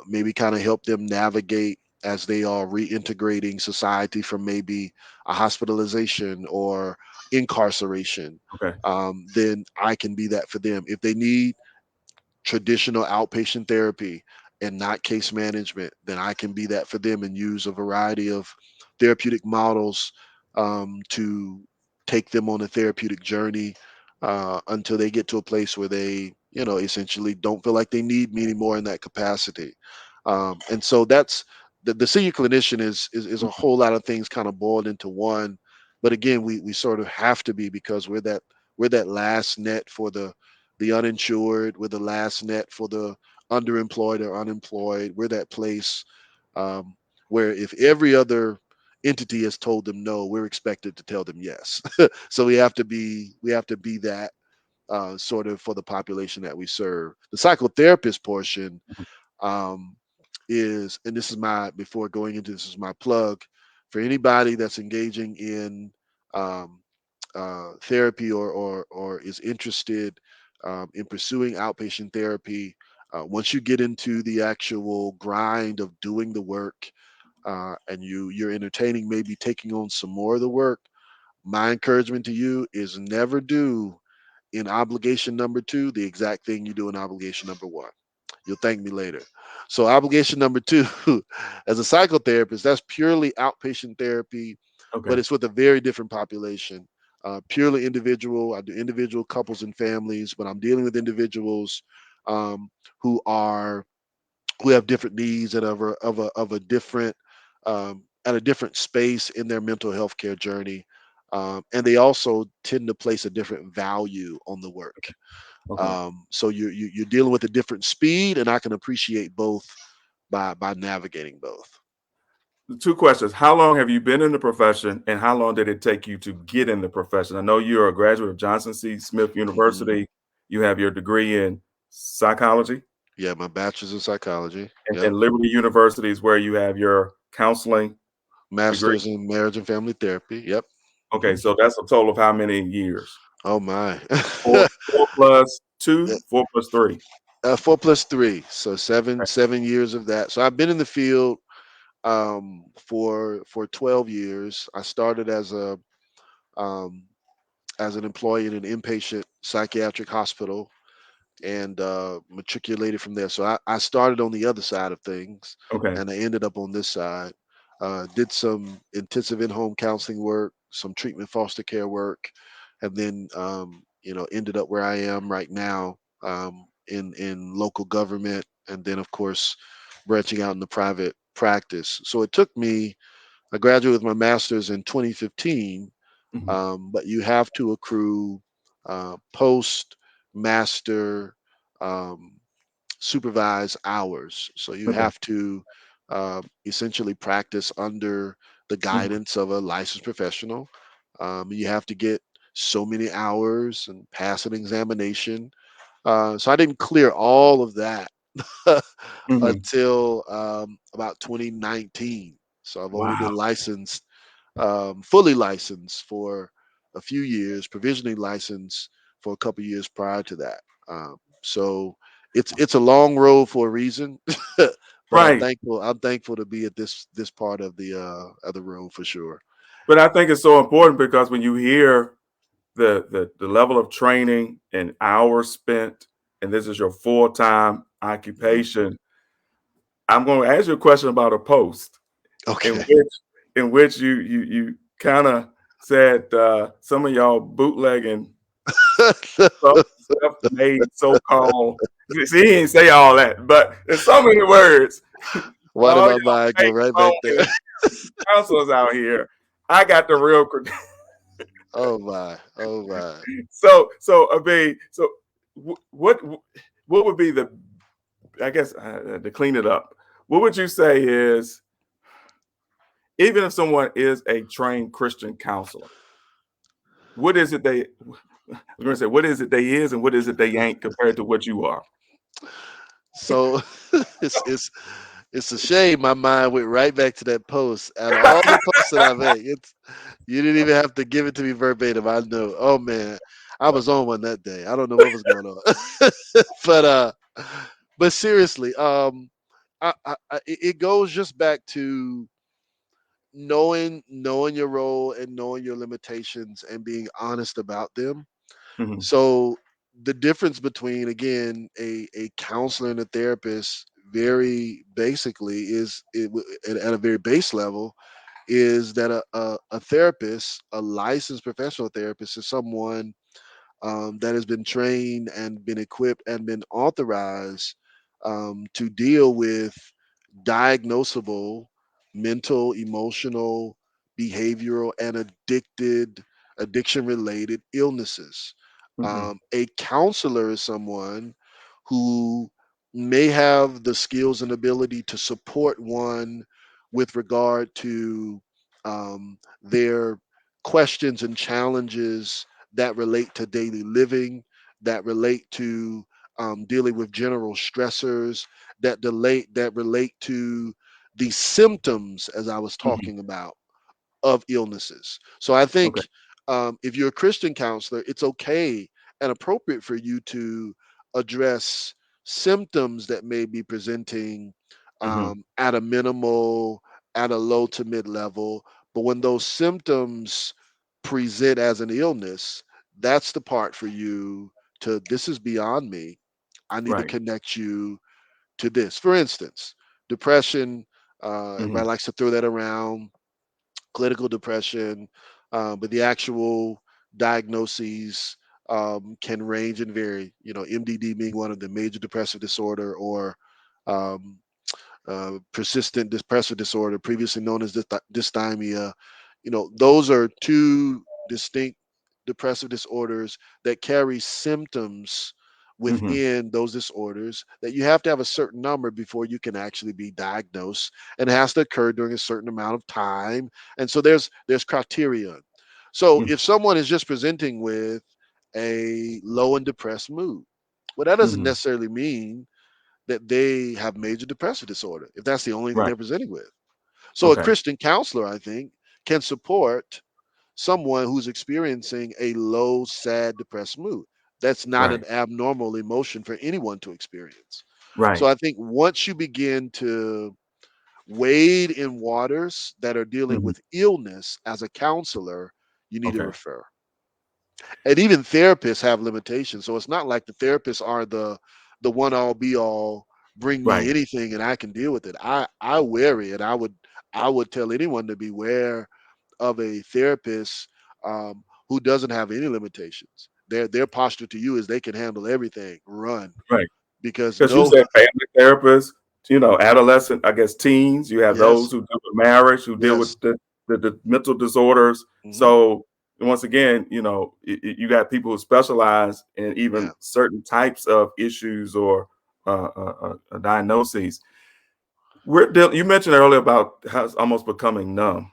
maybe kind of help them navigate as they are reintegrating society from maybe a hospitalization or incarceration, Okay. then I can be that for them. If they need traditional outpatient therapy and not case management, then I can be that for them and use a variety of therapeutic models to take them on a therapeutic journey until they get to a place where they, essentially don't feel like they need me anymore in that capacity. And so that's the senior clinician is a whole lot of things kind of boiled into one. But again, we sort of have to be because we're that last net for the uninsured. We're the last net for the underemployed or unemployed. We're that place um, where if every other entity has told them no, we're expected to tell them yes. So we have to be that sort of for the population that we serve. The psychotherapist portion um, is, and this is my before going into this is my plug for anybody that's engaging in um, therapy or is interested in pursuing outpatient therapy. Once you get into the actual grind of doing the work and you're entertaining maybe taking on some more of the work, my encouragement to you is never do in obligation number two the exact thing you do in obligation number one. You'll thank me later. So obligation number two, as a psychotherapist, that's purely outpatient therapy, but Okay. it's with a very different population. Purely individual. I do individual couples and families, but I'm dealing with individuals um, who are who have different needs and of a different at a different space in their mental health care journey. And they also tend to place a different value on the work. Okay. So you're dealing with a different speed, and I can appreciate both by navigating both. Two questions. How long have you been in the profession and how long did it take you to get in the profession? I know you're a graduate of Johnson C. Smith Hmm. University. You have your degree in psychology, Yeah, my bachelor's in psychology. Yep, and Liberty University is where you have your counseling degree. master's in marriage and family therapy. Yep. Hmm. Okay, so that's a total of how many years? Oh my. Four plus two, 4 plus 3. 4 plus 3, so seven Okay. 7 years of that. So I've been in the field for 12 years. I started um, as an employee in an inpatient psychiatric hospital and matriculated from there. So I started on the other side of things, Okay. and I ended up on this side. Did some intensive in-home counseling work, some treatment foster care work, and then ended up where I am right now in local government, and then of course branching out into private practice. So it took me. I graduated with my master's in 2015, Mhm. but you have to accrue post master um, supervised hours. So you Okay. have to essentially practice under the Mhm. guidance of a licensed professional. You have to get so many hours and pass an examination. So I didn't clear all of that Mhm. until about 2019. So I've only Wow. been licensed, fully licensed for a few years, provisionally licensed for a couple years prior to that. So it's a long road for a reason, but Right. I'm thankful to be at this part of the road for sure. But I think it's so important because when you hear the level of training and hours spent, and this is your full time Mhm. occupation, I'm going to ask you a question about a post in Okay. which you kind of said some of y'all bootlegging self-made so-called. See, he didn't say all that, but in so many words, Why did all my y'all mind go fake right back there? phony counselors out here. I got the real. Oh my, oh my. So I mean, so what what would be the? I guess to clean it up, what would you say is even if someone is a trained Christian counselor, what is it they? I was going to say, what is it they is, and what is it they ain't compared to what you are? So it's a shame my mind went right back to that post. Out of all the posts that I've made, it's you didn't even have to give it to me verbatim. I know. Oh man, I was on one that day. I don't know what was going on, but but seriously, it goes just back to knowing your role and knowing your limitations and being honest about them. Mhm, So the difference between again a counselor and a therapist very basically at a very base level is that a therapist, a licensed professional therapist, is someone that has been trained and been equipped and been authorized to deal with diagnosable mental, emotional, behavioral, and addiction related illnesses. mhm, A counselor is someone who may have the skills and ability to support one with regard to their questions and challenges that relate to daily living, that relate to dealing with general stressors, that relate to the symptoms, as I was mhm. talking about, of illnesses. So I Okay. think if you're a Christian counselor, it's okay and appropriate for you to address symptoms that may be presenting Mhm, at a minimal, at a low to mid level. But when those symptoms present as an illness, that's the part for you to, this is beyond me. I need to right. connect you to this. For instance, depression, everybody Mhm, likes to throw that around, clinical depression, but the actual diagnoses can range and vary. You know, MDD being one of the major depressive disorder, or um, persistent depressive disorder, previously known as dysthymia. You know, those are two distinct depressive disorders that carry symptoms mhm, within those disorders that you have to have a certain number before you can actually be diagnosed, and it has to occur during a certain amount of time. And so there's criterion. So mhm, if someone is just presenting with a low and depressed mood, well, that doesn't mhm. necessarily mean that they have major depressive disorder if that's the only thing Right. they're presenting with. So a Okay. Christian counselor, I think, can support someone who's experiencing a low, sad, depressed mood. That's not Right. an abnormal emotion for anyone to experience. So Right. I think once you begin to wade in waters that are dealing Mhm. with illness as a counselor, you need to Okay. refer. And even therapists have limitations. So it's not like the therapists are the one all be all. Bring me Right. anything and I can deal with it. I wary, and I would tell anyone to beware of a therapist who doesn't have any limitations. Their posture to you is they can handle everything. Run, Right. because Because you no, said family therapists, adolescent, I guess teens. You have those yes, who deal with marriage, who deal with yes, the mental disorders. hmm So once again, you got people who specialize in yeah, even certain types of issues or diagnoses. You mentioned earlier about how it's almost becoming numb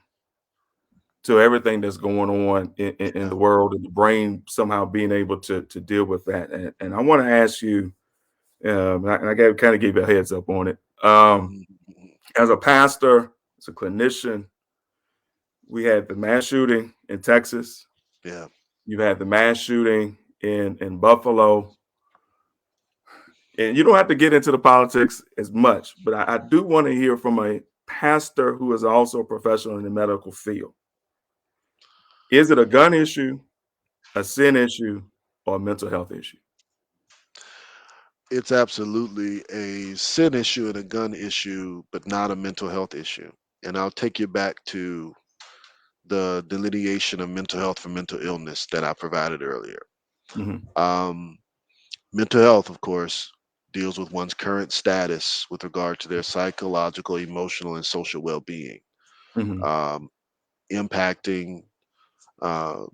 to everything that's going on in Yeah. the world, and the brain somehow being able to deal with that. And I want to ask you, and I kind of give you a heads up on it. Mhm, mhm. As a pastor, as a clinician, we had the mass shooting in Texas. Yeah. You had the mass shooting in Buffalo. And you don't have to get into the politics as much, but I do want to hear from a pastor who is also a professional in the medical field. Is it a gun issue, a sin issue, or a mental health issue? It's absolutely a sin issue and a gun issue, but not a mental health issue. And I'll take you back to the delineation of mental health from mental illness that I provided earlier. Hmm. Um, Mental health, of course, deals with one's current status with regard to their psychological, emotional, and social well being, Hmm. um, impacting uh,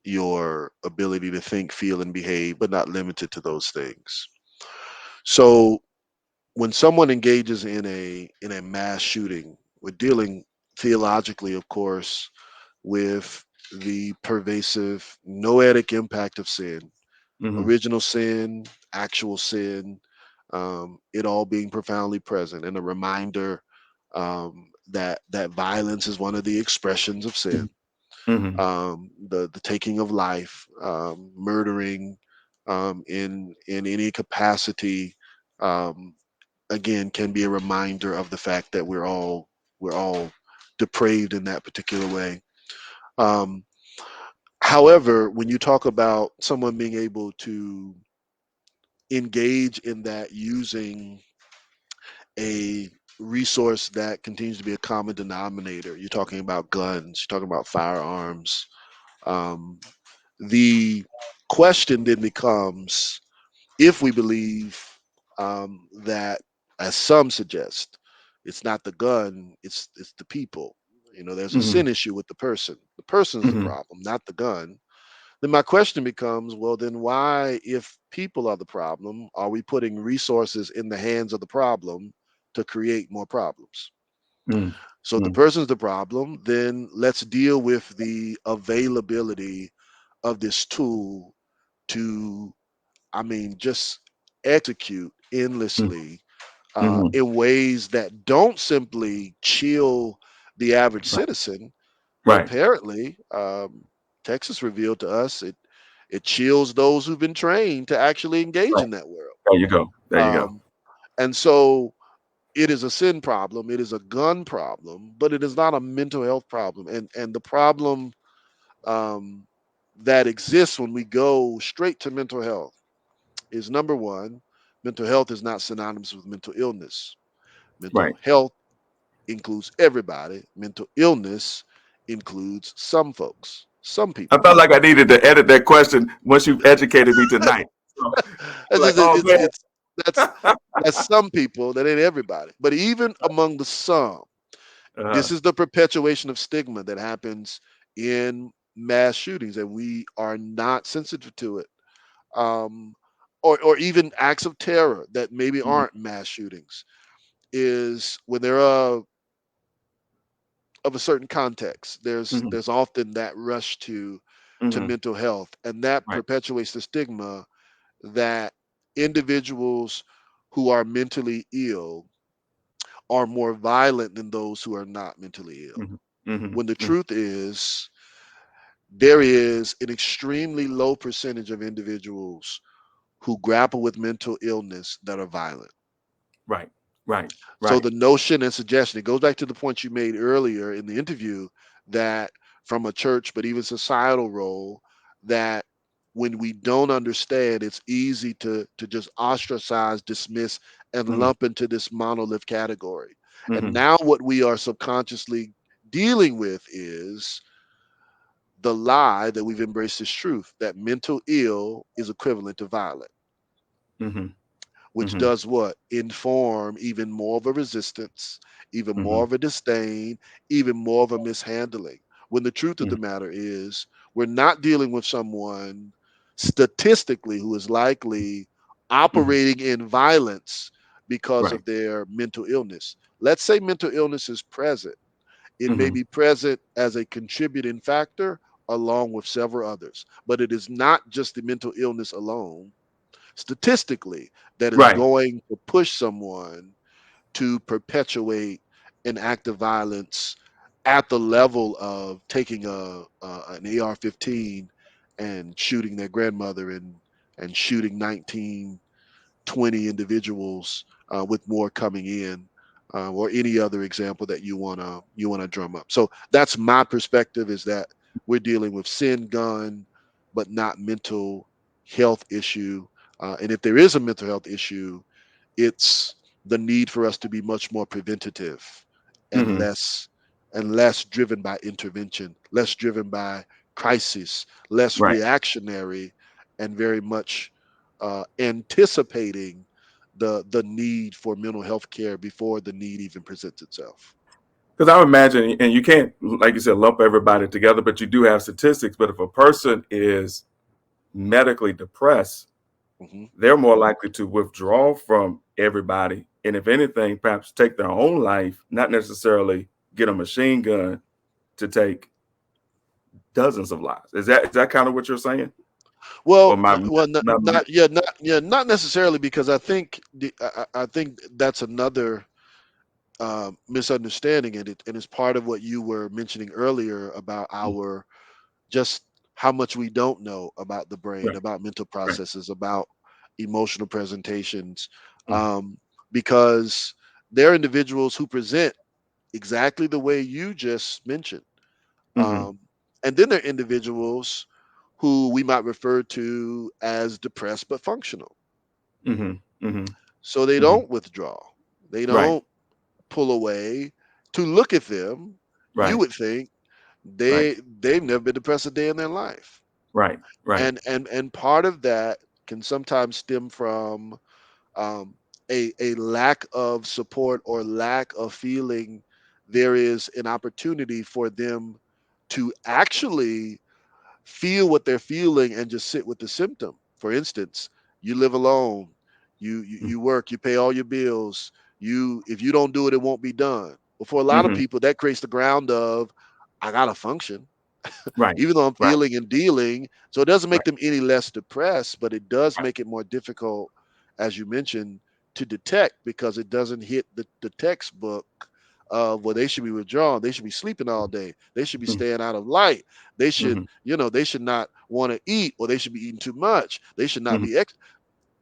your ability to think, feel, and behave, but not limited to those things. So when someone engages in a mass shooting, we're dealing theologically, of course, with the pervasive noetic impact of sin, Hmm. original sin, actual sin, it all being profoundly present, and a reminder that violence is one of the expressions of sin. Hmm. The taking of life, murdering in any capacity, um, again, can be a reminder of the fact that we're all depraved in that particular way. Um, However, when you talk about someone being able to engage in that using a resource that continues to be a common denominator, you're talking about guns, you're talking about firearms. Um, the question then becomes, if we believe that, as some suggest, it's not the gun, it's the people. You know, there's a Hmm. sin issue with the person. The person's the Hmm. problem, not the gun. Then my question becomes, well, then why, if people are the problem, are we putting resources in the hands of the problem to create more problems? Hmm. So if the person's the problem, then let's deal with the availability of this tool to, I mean, just execute endlessly Hmm. in ways that don't simply chill the average Right. citizen, but Right. apparently, Texas revealed to us it chills those who've been trained to actually engage Right. in that world. There you go. There you go. Um, and so it is a sin problem, it is a gun problem, but it is not a mental health problem. And the problem um, that exists when we go straight to mental health is, number one, mental health is not synonymous with mental illness. Mental Right. health includes everybody. Mental illness includes some folks, some I people. felt like I needed to edit that question once you've educated me tonight. So, It's like, just, oh man. it's that's some people. That ain't everybody. But even among the some, Uh-huh. this is the perpetuation of stigma that happens in mass shootings, and we are not sensitive to it. Um, or even acts of terror that maybe Hmm. aren't mass shootings, is when they're of a certain context. Hmm. There's often that rush to Hmm. mental health, and that Right. perpetuates the stigma that individuals who are mentally ill are more violent than those who are not mentally ill. Hmm. Hmm. When the Hmm. truth is, there is an extremely low percentage of individuals who grapple with mental illness that are violent. Right. Right. So Right. the notion and suggestion, it goes back to the point you made earlier in the interview, that from a church, but even societal role, that when we don't understand, it's easy to just ostracize, dismiss, and Hmm. lump into this monolith category. And Hmm. now what we are subconsciously dealing with is the lie that we've embraced as truth, that mental ill is equivalent to violent, Hmm. which Hmm. does what? Inform even more of a resistance, even more Hmm. of a disdain, even more of a mishandling. When the truth of the matter is, we're not dealing with someone statistically who is likely Hmm. operating in violence because Right. of their mental illness. let's say mental illness is present. It may Hmm. be present as a contributing factor along with several others, but it is not just the mental illness alone, statistically, that is Right. going to push someone to perpetuate an act of violence at the level of taking an AR-15 and shooting their grandmother and shooting 19, 20 individuals with more coming in, or any other example that you wanna drum up. So that's my perspective, is that we're dealing with sin, gun, but not mental health issue. And if there is a mental health issue, it's the need for us to be much more preventative and Hmm. less driven by intervention, less driven by crisis, less Right. reactionary, and very much anticipating the need for mental health care before the need even presents itself. Because I would imagine, and you can't, like you said, lump everybody together, but you do have statistics. But if a person is medically depressed, Hmm. they're more likely to withdraw from everybody. And if anything, perhaps take their own life, not necessarily get a machine gun to take dozens of lives. Is that kind of what you're saying? Or Well, my, my not necessarily, because I think I think that's another misunderstanding, and it's part of what you were mentioning earlier about our just how much we don't know about the brain, right, about mental right. processes, about emotional presentations, Mm-hmm. um, because there are individuals who present exactly the way you just mentioned, Mm-hmm. um, and then there are individuals who we might refer to as depressed but functional. Mm-hmm. Mm-hmm. So they Mm-hmm. don't withdraw, they Right, don't pull away. To look at them, you right, would think right, they've never been depressed a day in their life. right, right. And part of that can sometimes stem from um, a lack of support or lack of feeling there is an opportunity for them to actually feel what they're feeling and just sit with the symptom. For instance, you live alone, you work, you pay all your bills. You, if you don't do it, it won't be done. But for a lot of Mm-hmm. people, that creates the ground of, I gotta function, Right, even though I'm right, feeling and dealing. So it doesn't make right, them any less depressed, but it does right. make it more difficult, as you mentioned, to detect, because it doesn't hit the textbook of, well, they should be withdrawn, they should be sleeping all day, they should be staying out of light, they should, Mm-hmm. they should not want to eat, or they should be eating too much, they should not Mm-hmm. be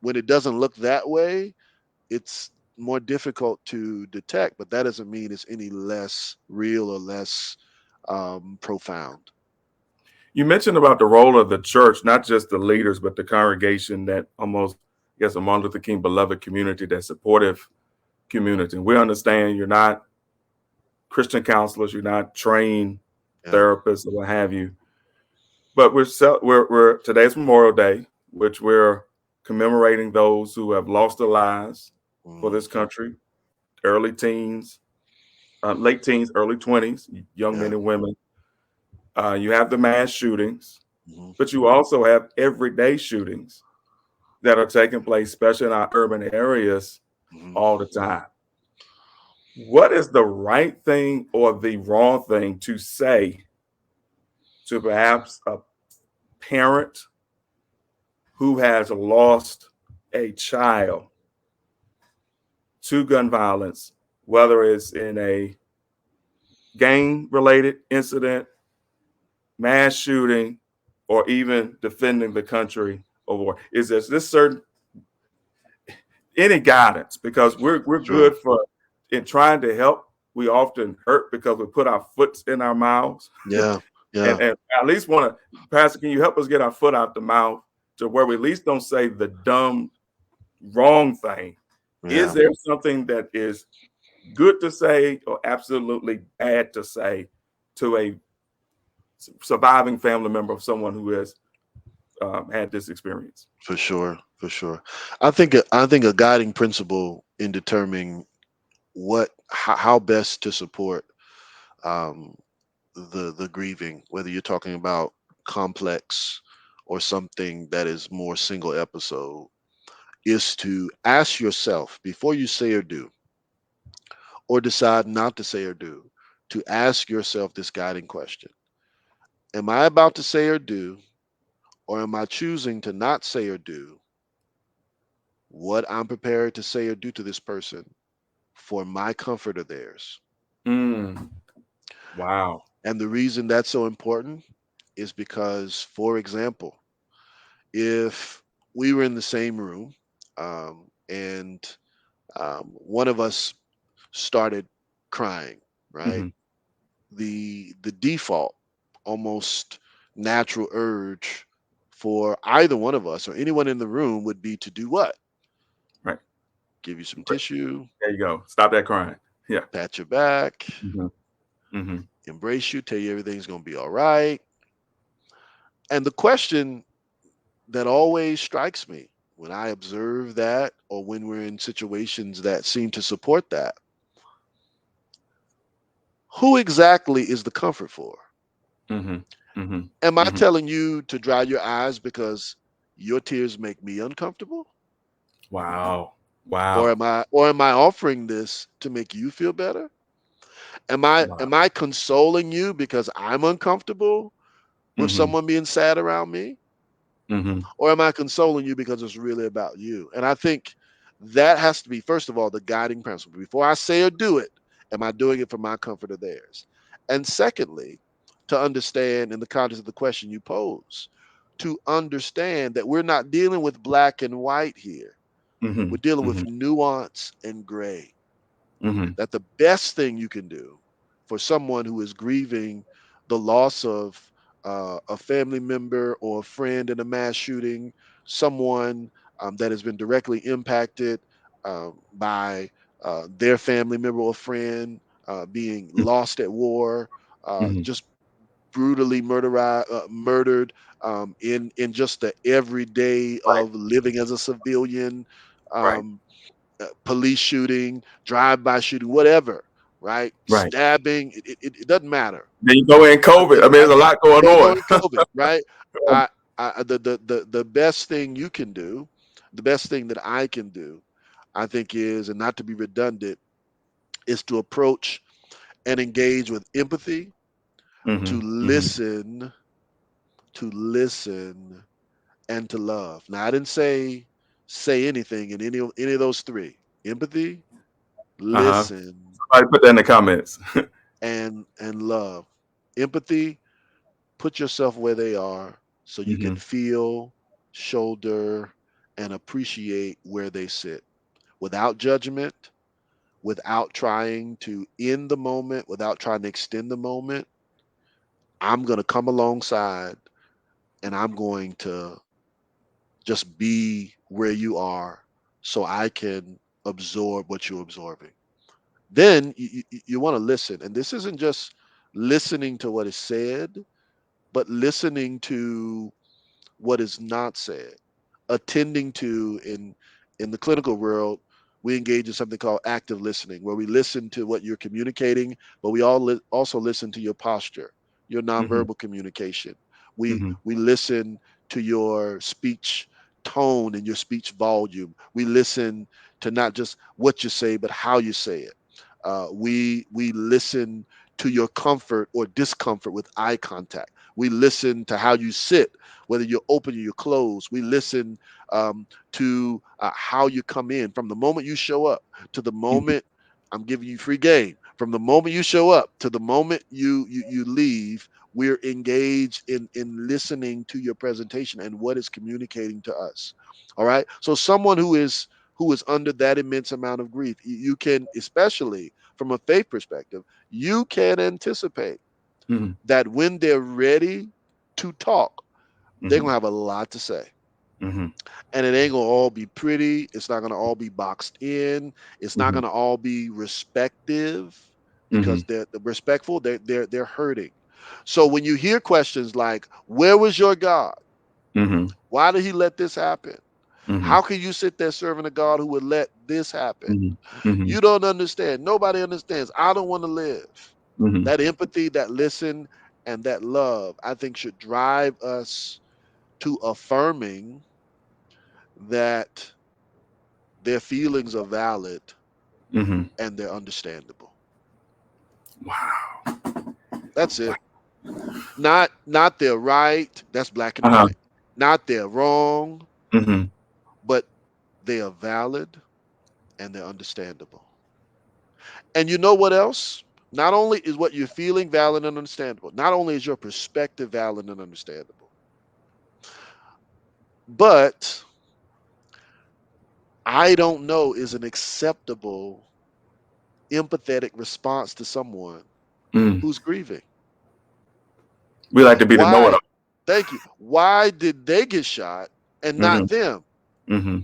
when it doesn't look that way, it's more difficult to detect, but that doesn't mean it's any less real or less profound. You mentioned about the role of the church, not just the leaders, but the congregation, that almost, I guess, a Martin Luther King beloved community, that supportive community. We understand you're not Christian counselors, you're not trained Yeah. therapists or what have you, but we're today's Memorial Day, which we're commemorating those who have lost their lives for Mhm. this country, early teens, late teens, early 20s, young men Yeah. and women. You have the mass shootings, Mhm. but you also have everyday shootings that are taking place, especially in our urban areas, Mhm. all the time. What is the right thing or the wrong thing to say to perhaps a parent who has lost a child to gun violence, whether it's in a gang related incident, mass shooting, or even defending the country or war? Is there this certain any guidance? Because we're Sure. good for in trying to help. We often hurt because we put our foot in our mouths. Yeah. Yeah. And at least want to, Pastor, can you help us get our foot out the mouth to where we at least don't say the dumb, wrong thing? Is Yeah. there something that is good to say or absolutely bad to say to a surviving family member of someone who has had this experience? For sure. For sure. I think a guiding principle in determining how best to support um, the grieving, whether you're talking about complex or something that is more single episode, is to ask yourself before you say or do, or decide not to say or do, to ask yourself this guiding question: am I about to say or do, or am I choosing to not say or do what I'm prepared to say or do to this person for my comfort or theirs? Mm. Wow. And the reason that's so important is because, for example, if we were in the same room, and one of us started crying, right? Hmm. The default, almost natural urge for either one of us or anyone in the room would be to do what? Right. Give you some Great. tissue, There you go. Stop that crying. Yeah. pat your back, Hmm. Hmm. embrace you, tell you everything's going to be all right. And the question that always strikes me when I observe that, or when we're in situations that seem to support that: who exactly is the comfort for? Hmm. Hmm. Am I Hmm. telling you to dry your eyes because your tears make me uncomfortable? Wow. Or Wow. am I offering this to make you feel better? Am I Wow. am I consoling you because I'm uncomfortable with Hmm. someone being sad around me? Hmm. Or am I consoling you because it's really about you? And I think that has to be, first of all, the guiding principle. Before I say or do it, am I doing it for my comfort or theirs? And secondly, to understand, in the context of the question you pose, to understand that we're not dealing with black and white here. Hmm. We're dealing Hmm. with nuance and gray. Hmm. That the best thing you can do for someone who is grieving the loss of a family member or a friend in a mass shooting, someone that has been directly impacted by their family member or friend being lost at war, Hmm. just brutally murdered in just the everyday Right. of living as a civilian. Right. Um, Police shooting, drive-by shooting, whatever, right? Right. Stabbing, it doesn't matter. Then you go in I COVID. I think mean, there's a lot going they go on. in COVID, right? I, the best thing you can do, the best thing that I can do, I think is, and not to be redundant, is to approach and engage with empathy, Hmm. to Hmm. listen, to listen, and to love. Now, I didn't say anything in any of those three: empathy, Uh-huh. listen, Somebody put that in the comments. and love. Empathy, put yourself where they are so you can Hmm. feel, shoulder, and appreciate where they sit, without judgment, without trying to end the moment, without trying to extend the moment. I'm going to come alongside, and I'm going to just be where you are so I can absorb what you're absorbing. Then you want to listen. And this isn't just listening to what is said, but listening to what is not said, attending to, in the clinical world, we engage in something called active listening, where we listen to what you're communicating, but we also listen to your posture, your Hmm. nonverbal communication. we Hmm. we listen to your speech tone and your speech volume. We listen to not just what you say, but how you say it. We listen to your comfort or discomfort with eye contact. We listen to how you sit, whether you're open or you're closed. We listen to how you come in from the moment you show up to the Hmm. moment I'm giving you free game. From the moment you show up to the moment you leave, we're engaged in listening to your presentation and what it's communicating to us. All right. So someone who is under that immense amount of grief, you can, especially from a faith perspective, you can anticipate Hmm. that when they're ready to talk, they're Hmm. gonna have a lot to say. Hmm. And it ain't gonna all be pretty. It's not gonna all be boxed in. It's not Hmm. gonna all be respective, Hmm. because they're respectful. They're hurting. So when you hear questions like, "Where was your God? Hmm. Why did He let this happen? Hmm. How can you sit there serving a God who would let this happen? Hmm. Hmm. You don't understand. Nobody understands. I don't want to live." Hmm. That empathy, that listen, and that love, I think, should drive us to affirming that their feelings are valid, Mm-hmm. and they're understandable. Wow. That's it. Not they're right. That's black and Uh-huh. white. Not they're wrong, Mm-hmm. but they are valid and they're understandable. And you know what else? Not only is what you're feeling valid and understandable, not only is your perspective valid and understandable, but I don't know is an acceptable, empathetic response to someone Mm. who's grieving. We like to be the know-it-all. Why? Thank you. Why did they get shot and Mm-hmm. not them? Mm-hmm.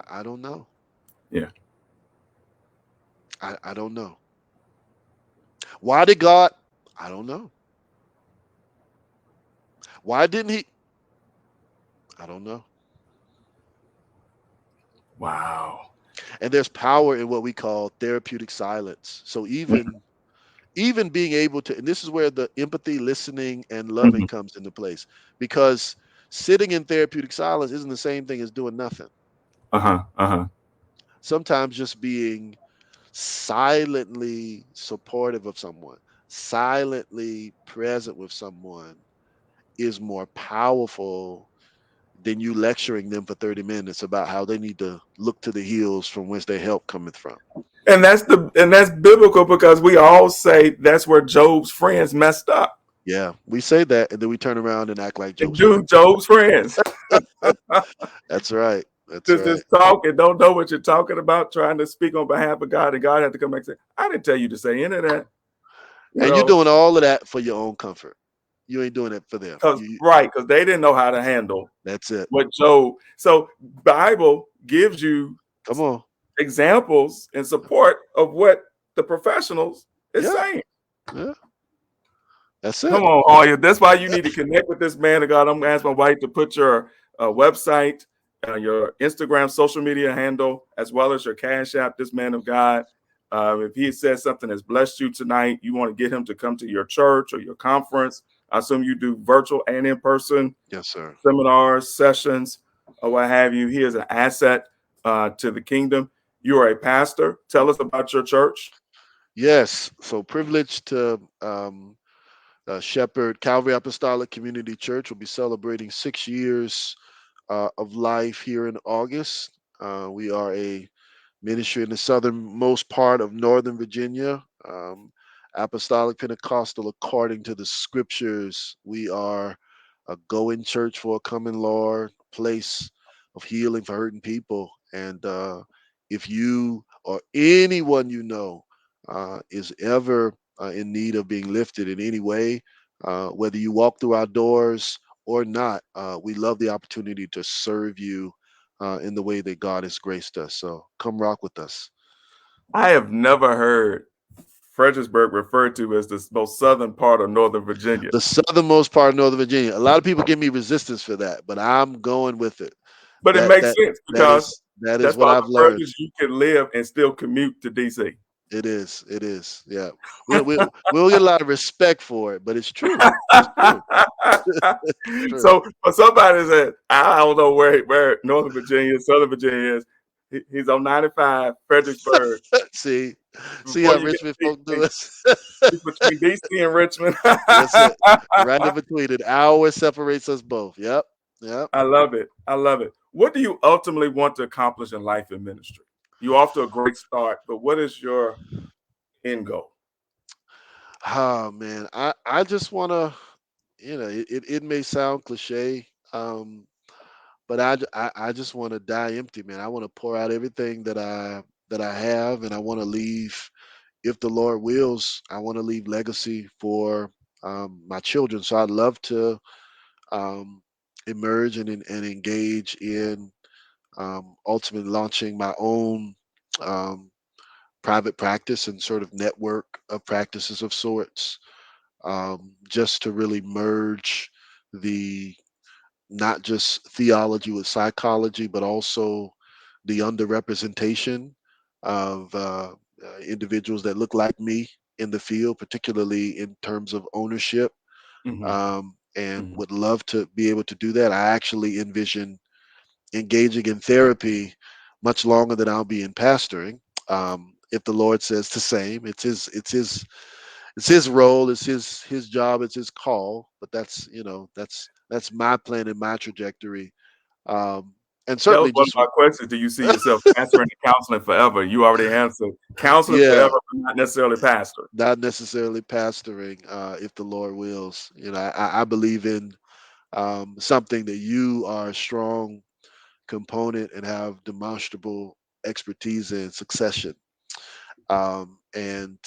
I don't know. Yeah. I don't know. Why did God? I don't know. Why didn't he? I don't know. Wow. And there's power in what we call therapeutic silence. So even being able to, and this is where the empathy, listening, and Mm-hmm. loving comes into place, because sitting in therapeutic silence isn't the same thing as doing nothing. Uh-huh. Uh-huh. Sometimes just being silently supportive of someone, silently present with someone is more powerful than you lecturing them for 30 minutes about how they need to look to the hills from whence their help cometh from. And that's biblical because we all say that's where Job's friends messed up. Yeah, we say that and then we turn around and act like And Job's do friends. Job's friends. That's right. That's Just right. talk and don't know what you're talking about, trying to speak on behalf of God, and God had to come back and say, I didn't tell you to say any of that. You And you're know, doing all of that for your own comfort. You ain't doing it for them. because they didn't know how to handle That's it. what Job. So Bible gives you Come on. examples in support of what the professionals is Yeah. saying. Yeah. That's Come it. on, Hoyle. That's why you need to connect with this man of God. I'm going to ask my wife to put your website, your Instagram social media handle, as well as your Cash App, this man of God. If he says something that's blessed you tonight, you want to get him to come to your church or your conference. I assume you do virtual and in person Yes, sir. seminars, sessions, or what have you. He is an asset to the kingdom. You are a pastor. Tell us about your church. Yes. So privileged to shepherd Calvary Apostolic Community Church. Will be celebrating 6 years of life here in August. We are a ministry in the southernmost part of Northern Virginia. Apostolic Pentecostal, according to the scriptures, we are a going church for a coming Lord, place of healing for hurting people. And if you or anyone you know is ever in need of being lifted in any way, whether you walk through our doors or not, we love the opportunity to serve you in the way that God has graced us. So come rock with us. I have never heard Fredericksburg referred to as the most southern part of Northern Virginia. The southernmost part of Northern Virginia. A lot of people give me resistance for that, but I'm going with it. But it That makes that sense that because is that is that's what about I've the learned. furthest you can live and still commute to DC. It is. It is. Yeah. We don't get a lot of respect for it, but it's true. It's true. It's true. So for somebody that I don't know where Northern Virginia, Southern Virginia is, he's on 95 Fredericksburg. See, see Before how you get Richmond to folk do DC, us. he's between DC and Richmond. That's it. Right in between. An hour separates us both. Yep. Yep. I love it. I love it. What do you ultimately want to accomplish in life and ministry? You're off to a great start, but what is your end goal? Oh man, I just want to, it may sound cliche, but I just want to die empty, man. I want to pour out everything that I have, and I want to leave, if the Lord wills, I want to leave legacy for my children. So I'd love to um, emerge and engage in ultimately launching my own um, private practice and sort of network of practices of sorts, just to really merge the not just theology with psychology, but also the underrepresentation of individuals that look like me in the field, particularly in terms of ownership. Hmm. And Hmm. would love to be able to do that. I actually envision engaging in therapy much longer than I'll be in pastoring. if the Lord says the same. It's his role, it's his job, it's his call. But that's that's my plan and my trajectory. Um, and That was certainly one of just my questions. Do you see yourself pastoring and counseling forever? You already answered counseling yeah, forever, but not necessarily pastor. not necessarily pastoring, if the Lord wills. I believe in something that you are a strong component and have demonstrable expertise in: succession. And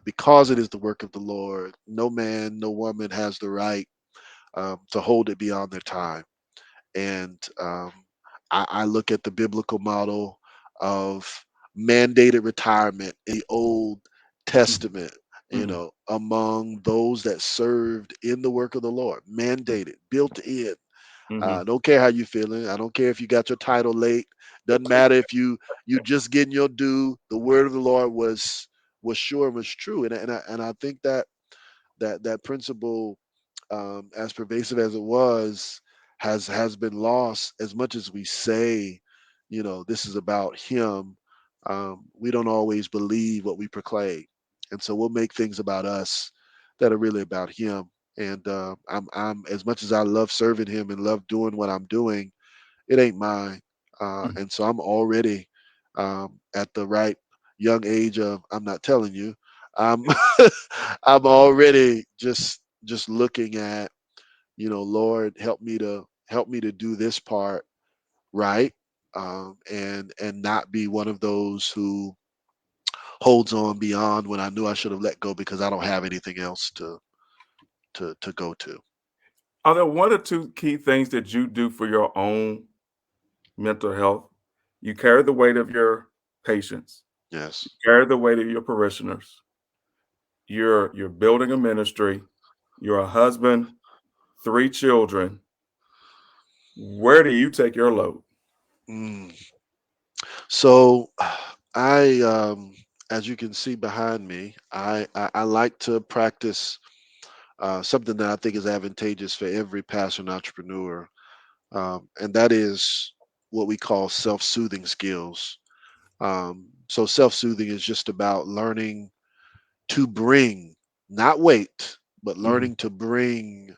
because it is the work of the Lord, no man, no woman has the right to hold it beyond their time. And I look at the biblical model of mandated retirement in the Old Mhm, Testament, mhm, among those that served in the work of the Lord, mandated, built in. I mhm. don't care how you feeling. I don't care if you got your title late. Doesn't matter if you just getting your due. The word of the Lord was sure and was true. And I think that that principle, as pervasive as it was, has been lost. As much as we say, this is about Him, we don't always believe what we proclaim, and so we'll make things about us that are really about Him. And I'm as much as I love serving Him and love doing what I'm doing, it ain't mine. And so I'm already at the right young age of, I'm not telling you, I'm I'm already just looking at, Lord, help me to do this part right, and not be one of those who holds on beyond when I knew I should have let go because I don't have anything else to go to. Are there one or two key things that you do for your own mental health? You carry the weight of your patients, Yes. carry the weight of your parishioners. You're building a ministry. You're a husband, three children. Where do you take your load? Mm. So I, as you can see behind me, I like to practice something that I think is advantageous for every pastor and entrepreneur, and that is what we call self-soothing skills. So self-soothing is just about learning to bring, not wait, but Mhm, learning to bring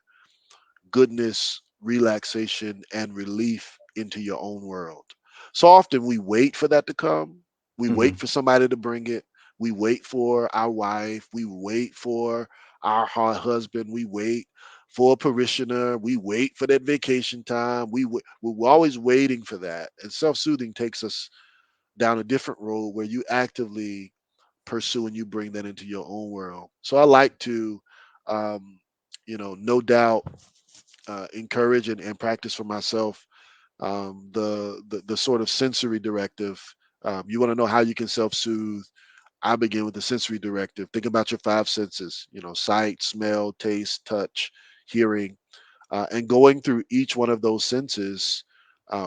goodness, relaxation, and relief into your own world. So often we wait for that to come. We wait mhm, for somebody to bring it. We wait for our wife. We wait for our husband. We wait for a parishioner. We wait for that vacation time. We're always waiting for that. And self soothing takes us down a different road where you actively pursue and you bring that into your own world. So I like to, um, no doubt, encourage and practice for myself the sort of sensory directive. You want to know how you can self-soothe. I begin with the sensory directive. Think about your five senses, sight, smell, taste, touch, hearing, and going through each one of those senses,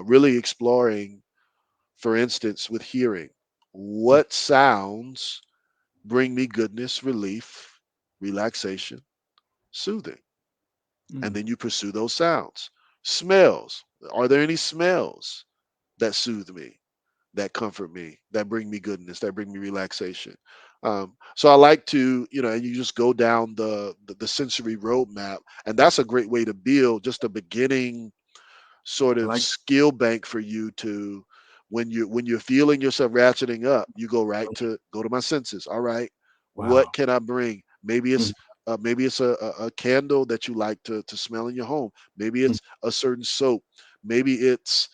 really exploring, for instance, with hearing, what sounds bring me goodness, relief, relaxation, soothing. And mhm. then you pursue those sounds. Smells. Are there any smells that soothe me, that comfort me, that bring me goodness, that bring me relaxation? So I like to, and you just go down the sensory roadmap, and that's a great way to build just a beginning sort I of like. skill bank for you to, when you're feeling yourself ratcheting up, you go to my senses. All right, what Wow. can I bring? Maybe Mhm, it's a candle that you like to smell in your home. Maybe mhm, it's a certain soap. Maybe it's,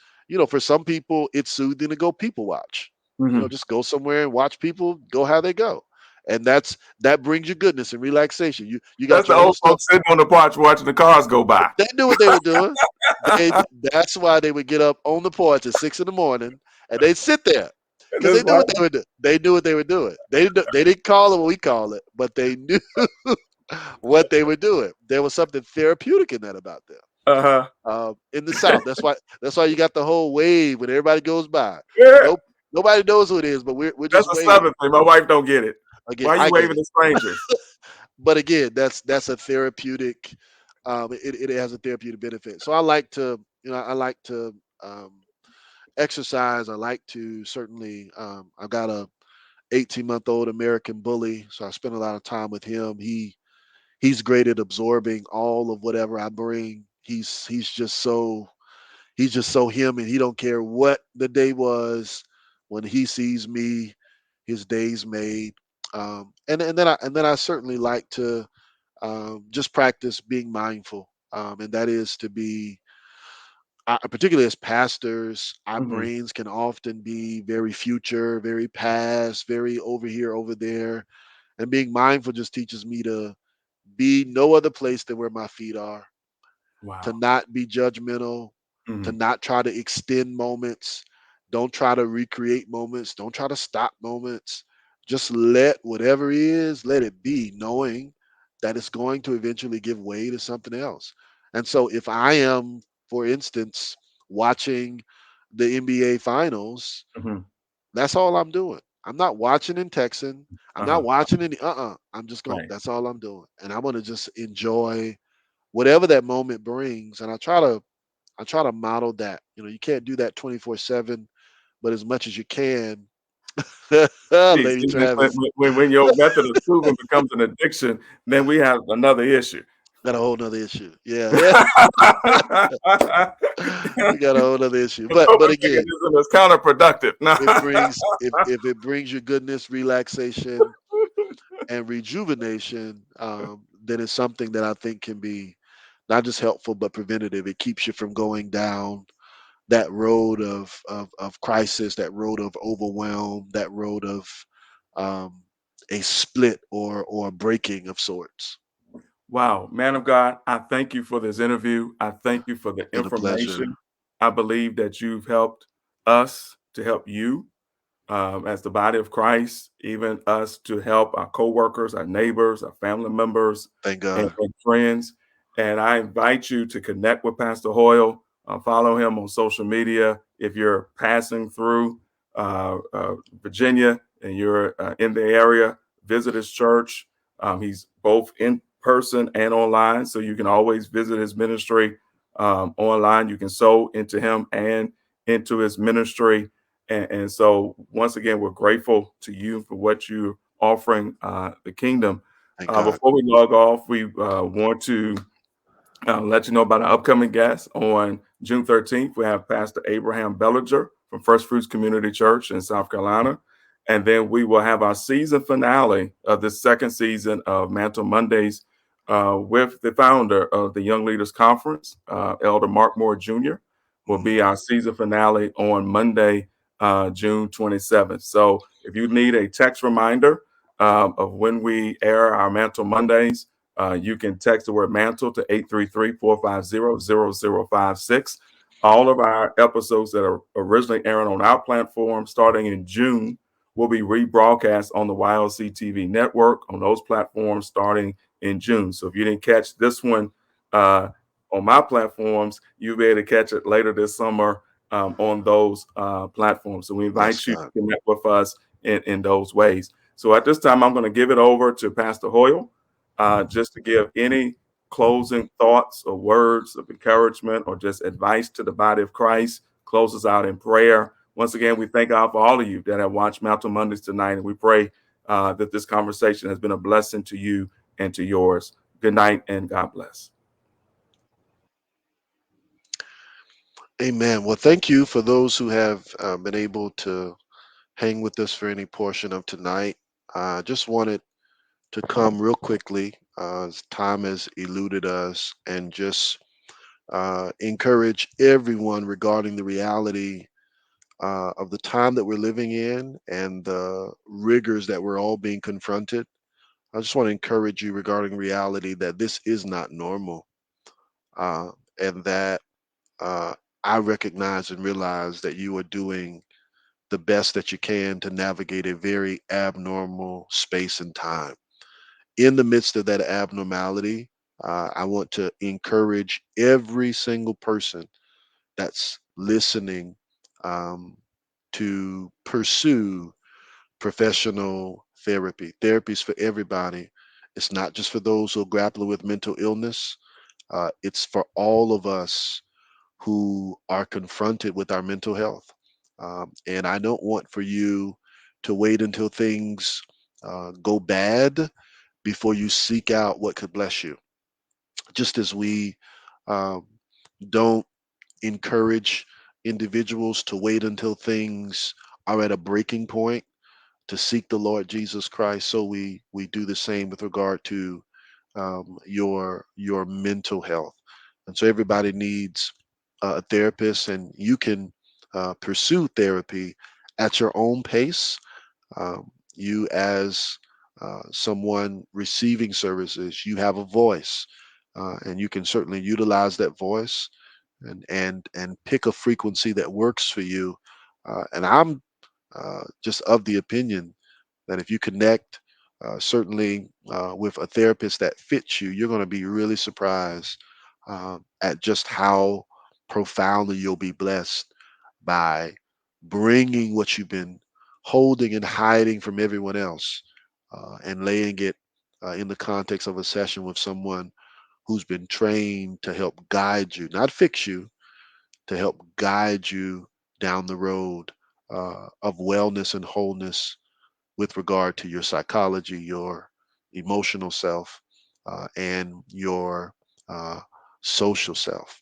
for some people it's soothing to go people watch. mhm. Just go somewhere and watch people go how they go, and that brings you goodness and relaxation. You That's got the your own old stuff. folks sitting on the porch watching the cars go by. They knew what they were doing. That's why they would get up on the porch at 6 in the morning and they'd sit there And because this they knew white. what they were doing. They knew what they were doing. They didn't call it what we call it, but they knew what they were doing. There was something therapeutic in that about them. Uh-huh. In the South, that's why you got the whole wave when everybody goes by. Yeah. Nope, nobody knows who it is, but we're That's just a waving. Southern thing. My wife don't get it. Again, Why are you I get waving it, to strangers? but again, that's a therapeutic. It has a therapeutic benefit. So I like to exercise. I like to certainly. I've got 18-month-old American bully. So I spend a lot of time with him. He's great at absorbing all of whatever I bring. He's just so him, and he don't care what the day was. When he sees me, his day's made. And then I certainly like to just practice being mindful, and that is to be, particularly as pastors, our Hmm. brains can often be very future, very past, very over here, over there. And being mindful just teaches me to be no other place than where my feet are, to Wow. not be judgmental, to Hmm. not try to extend moments. Don't try to recreate moments. Don't try to stop moments. Just let whatever is, let it be, knowing that it's going to eventually give way to something else. And so if I am, for instance, watching the NBA finals, Hmm. that's all I'm doing. I'm not watching and texting. I'm not Uh-huh. watching any I'm just going, Right. that's all I'm doing. And I'm gonna just enjoy whatever that moment brings. And I try to model that. You can't do that 24/7, but as much as you can, See, Lady see, when, Travis, when your method of proving becomes an addiction, then we have another issue. got a whole nother issue. Yeah, yeah. We got a whole nother issue. The But coping again, mechanism is counterproductive. No. it brings if it brings you goodness, relaxation, and rejuvenation, then it's something that I think can be not just helpful but preventative. It keeps you from going down that road of crisis, that road of overwhelm, that road of um, a split or a breaking of sorts. Wow, man of God, I thank you for this interview. I thank you for the Been a pleasure. information. I believe that you've helped us to help you as the body of Christ, even us to help our coworkers, our neighbors, our family members, Thank and, God. and friends. And I invite you to connect with Pastor Hoyle. Follow him on social media. If you're passing through Virginia and you're in the area, visit his church. He's both in person and online, so you can always visit his ministry online. You can sow into him and into his ministry. And so, once again, we're grateful to you for what you're offering the kingdom. Thank God. Before we log off, we want to let you know about our upcoming guest on June 13th. We have Pastor Abraham Bellinger from First Fruits Community Church in South Carolina. And then we will have our season finale of the second season of Mantle Mondays with the founder of the Young Leaders Conference, Elder Mark Moore Jr., will be Mhm. our season finale on Monday, June 27th. So if you need a text reminder of when we air our Mantle Mondays, you can text the word mantle to 833-450-0056. All of our episodes that are originally airing on our platform starting in June will be rebroadcast on the YLC TV network on those platforms starting in June. So if you didn't catch this one uh, on my platforms, you'll be able to catch it later this summer on those platforms. So we Bless invite you God. to connect with us in those ways. So at this time, I'm going to give it over to Pastor Hoyle just to give any closing thoughts or words of encouragement or just advice to the body of Christ. Close us out in prayer. Once again, we thank God for all of you that have watched Mountain Mondays tonight, and we pray that this conversation has been a blessing to you and to yours. Good night, and God bless. Amen. Well, thank you for those who have been able to hang with us for any portion of tonight. I just wanted to come real quickly, as time has eluded us, and just encourage everyone regarding the reality of the time that we're living in and the rigors that we're all being confronted. I just want to encourage you regarding reality that this is not normal, uh, and that uh, I recognize and realize that you are doing the best that you can to navigate a very abnormal space and time. In the midst of that abnormality, I want to encourage every single person that's listening um, to pursue professional therapy. Therapy is for everybody. It's not just for those who are grappling with mental illness. It's for all of us who are confronted with our mental health. And I don't want for you to wait until things go bad before you seek out what could bless you. Just as we um, don't encourage individuals to wait until things are at a breaking point to seek the Lord Jesus Christ, so we do the same with regard to your mental health. And so everybody needs a therapist, and you can pursue therapy at your own pace. You, as someone receiving services, you have a voice, and you can certainly utilize that voice and pick a frequency that works for you. And I'm just of the opinion that if you connect certainly with a therapist that fits you, you're going to be really surprised at just how profoundly you'll be blessed by bringing what you've been holding and hiding from everyone else and laying it in the context of a session with someone who's been trained to help guide you, not fix you, to help guide you down the road of wellness and wholeness with regard to your psychology, your emotional self, and your uh, social self.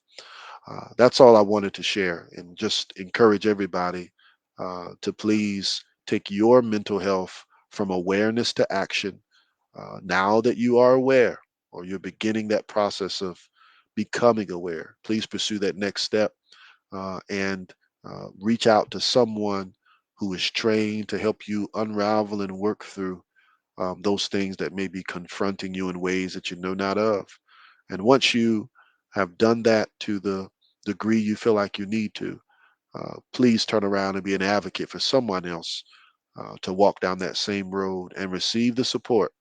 That's all I wanted to share, and just encourage everybody to please take your mental health from awareness to action. Now that you are aware, or you're beginning that process of becoming aware, please pursue that next step and reach out to someone who is trained to help you unravel and work through those things that may be confronting you in ways that you know not of. And once you have done that to the degree you feel like you need to, please turn around and be an advocate for someone else to walk down that same road and receive the support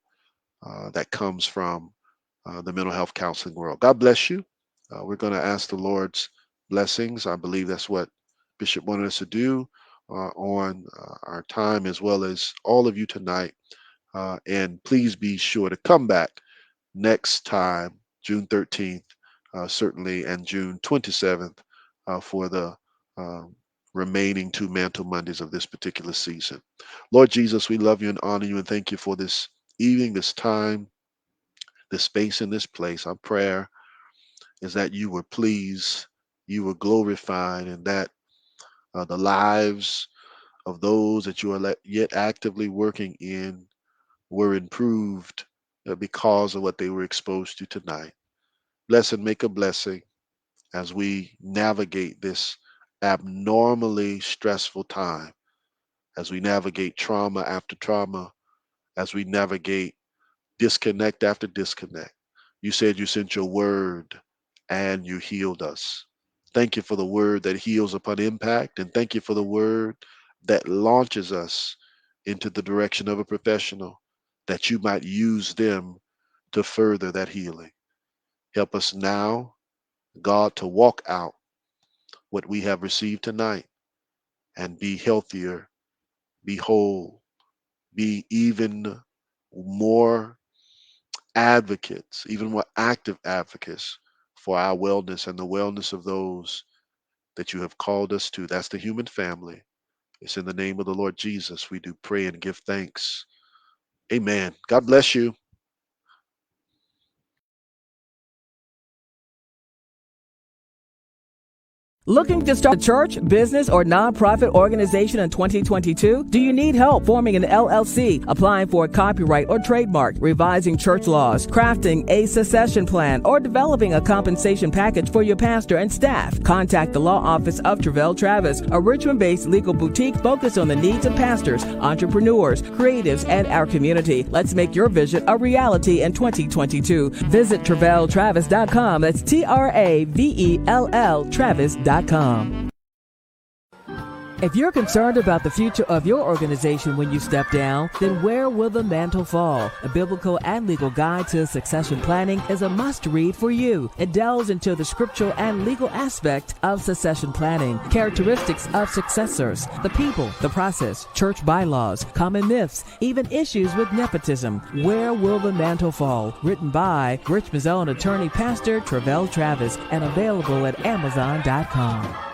that comes from the mental health counseling world. God bless you. We're going to ask the Lord's blessings. I believe that's what Bishop wanted us to do on our time, as well as all of you tonight. And please be sure to come back next time, June 13th, certainly, and June 27th for the remaining two Mantle Mondays of this particular season. Lord Jesus, we love you and honor you and thank you for this evening, this time, this space, in this place. Our prayer is that you were pleased, you were glorified, and that the lives of those that you are yet actively working in were improved because of what they were exposed to tonight. Bless and make a blessing as we navigate this abnormally stressful time, as we navigate trauma after trauma, as we navigate disconnect after disconnect. You said you sent your word and you healed us. Thank you for the word that heals upon impact, and thank you for the word that launches us into the direction of a professional, that you might use them to further that healing. Help us now, God, to walk out what we have received tonight and be healthier, be whole, be even more advocates, even more active advocates for our wellness and the wellness of those that you have called us to. That's the human family. It's in the name of the Lord Jesus we do pray and give thanks. Amen. God bless you. Looking to start a church, business, or nonprofit organization in 2022? Do you need help forming an LLC, applying for a copyright or trademark, revising church laws, crafting a succession plan, or developing a compensation package for your pastor and staff? Contact the law office of Travell Travis, a Richmond-based legal boutique focused on the needs of pastors, entrepreneurs, creatives, and our community. Let's make your vision a reality in 2022. Visit TravellTravis.com. That's TRAVELL Travis.com. If you're concerned about the future of your organization when you step down, then Where Will the Mantle Fall? A biblical and legal guide to succession planning is a must-read for you. It delves into the scriptural and legal aspect of succession planning, characteristics of successors, the people, the process, church bylaws, common myths, even issues with nepotism. Where Will the Mantle Fall? Written by Richmond's own attorney, Pastor Travell Travis, and available at Amazon.com.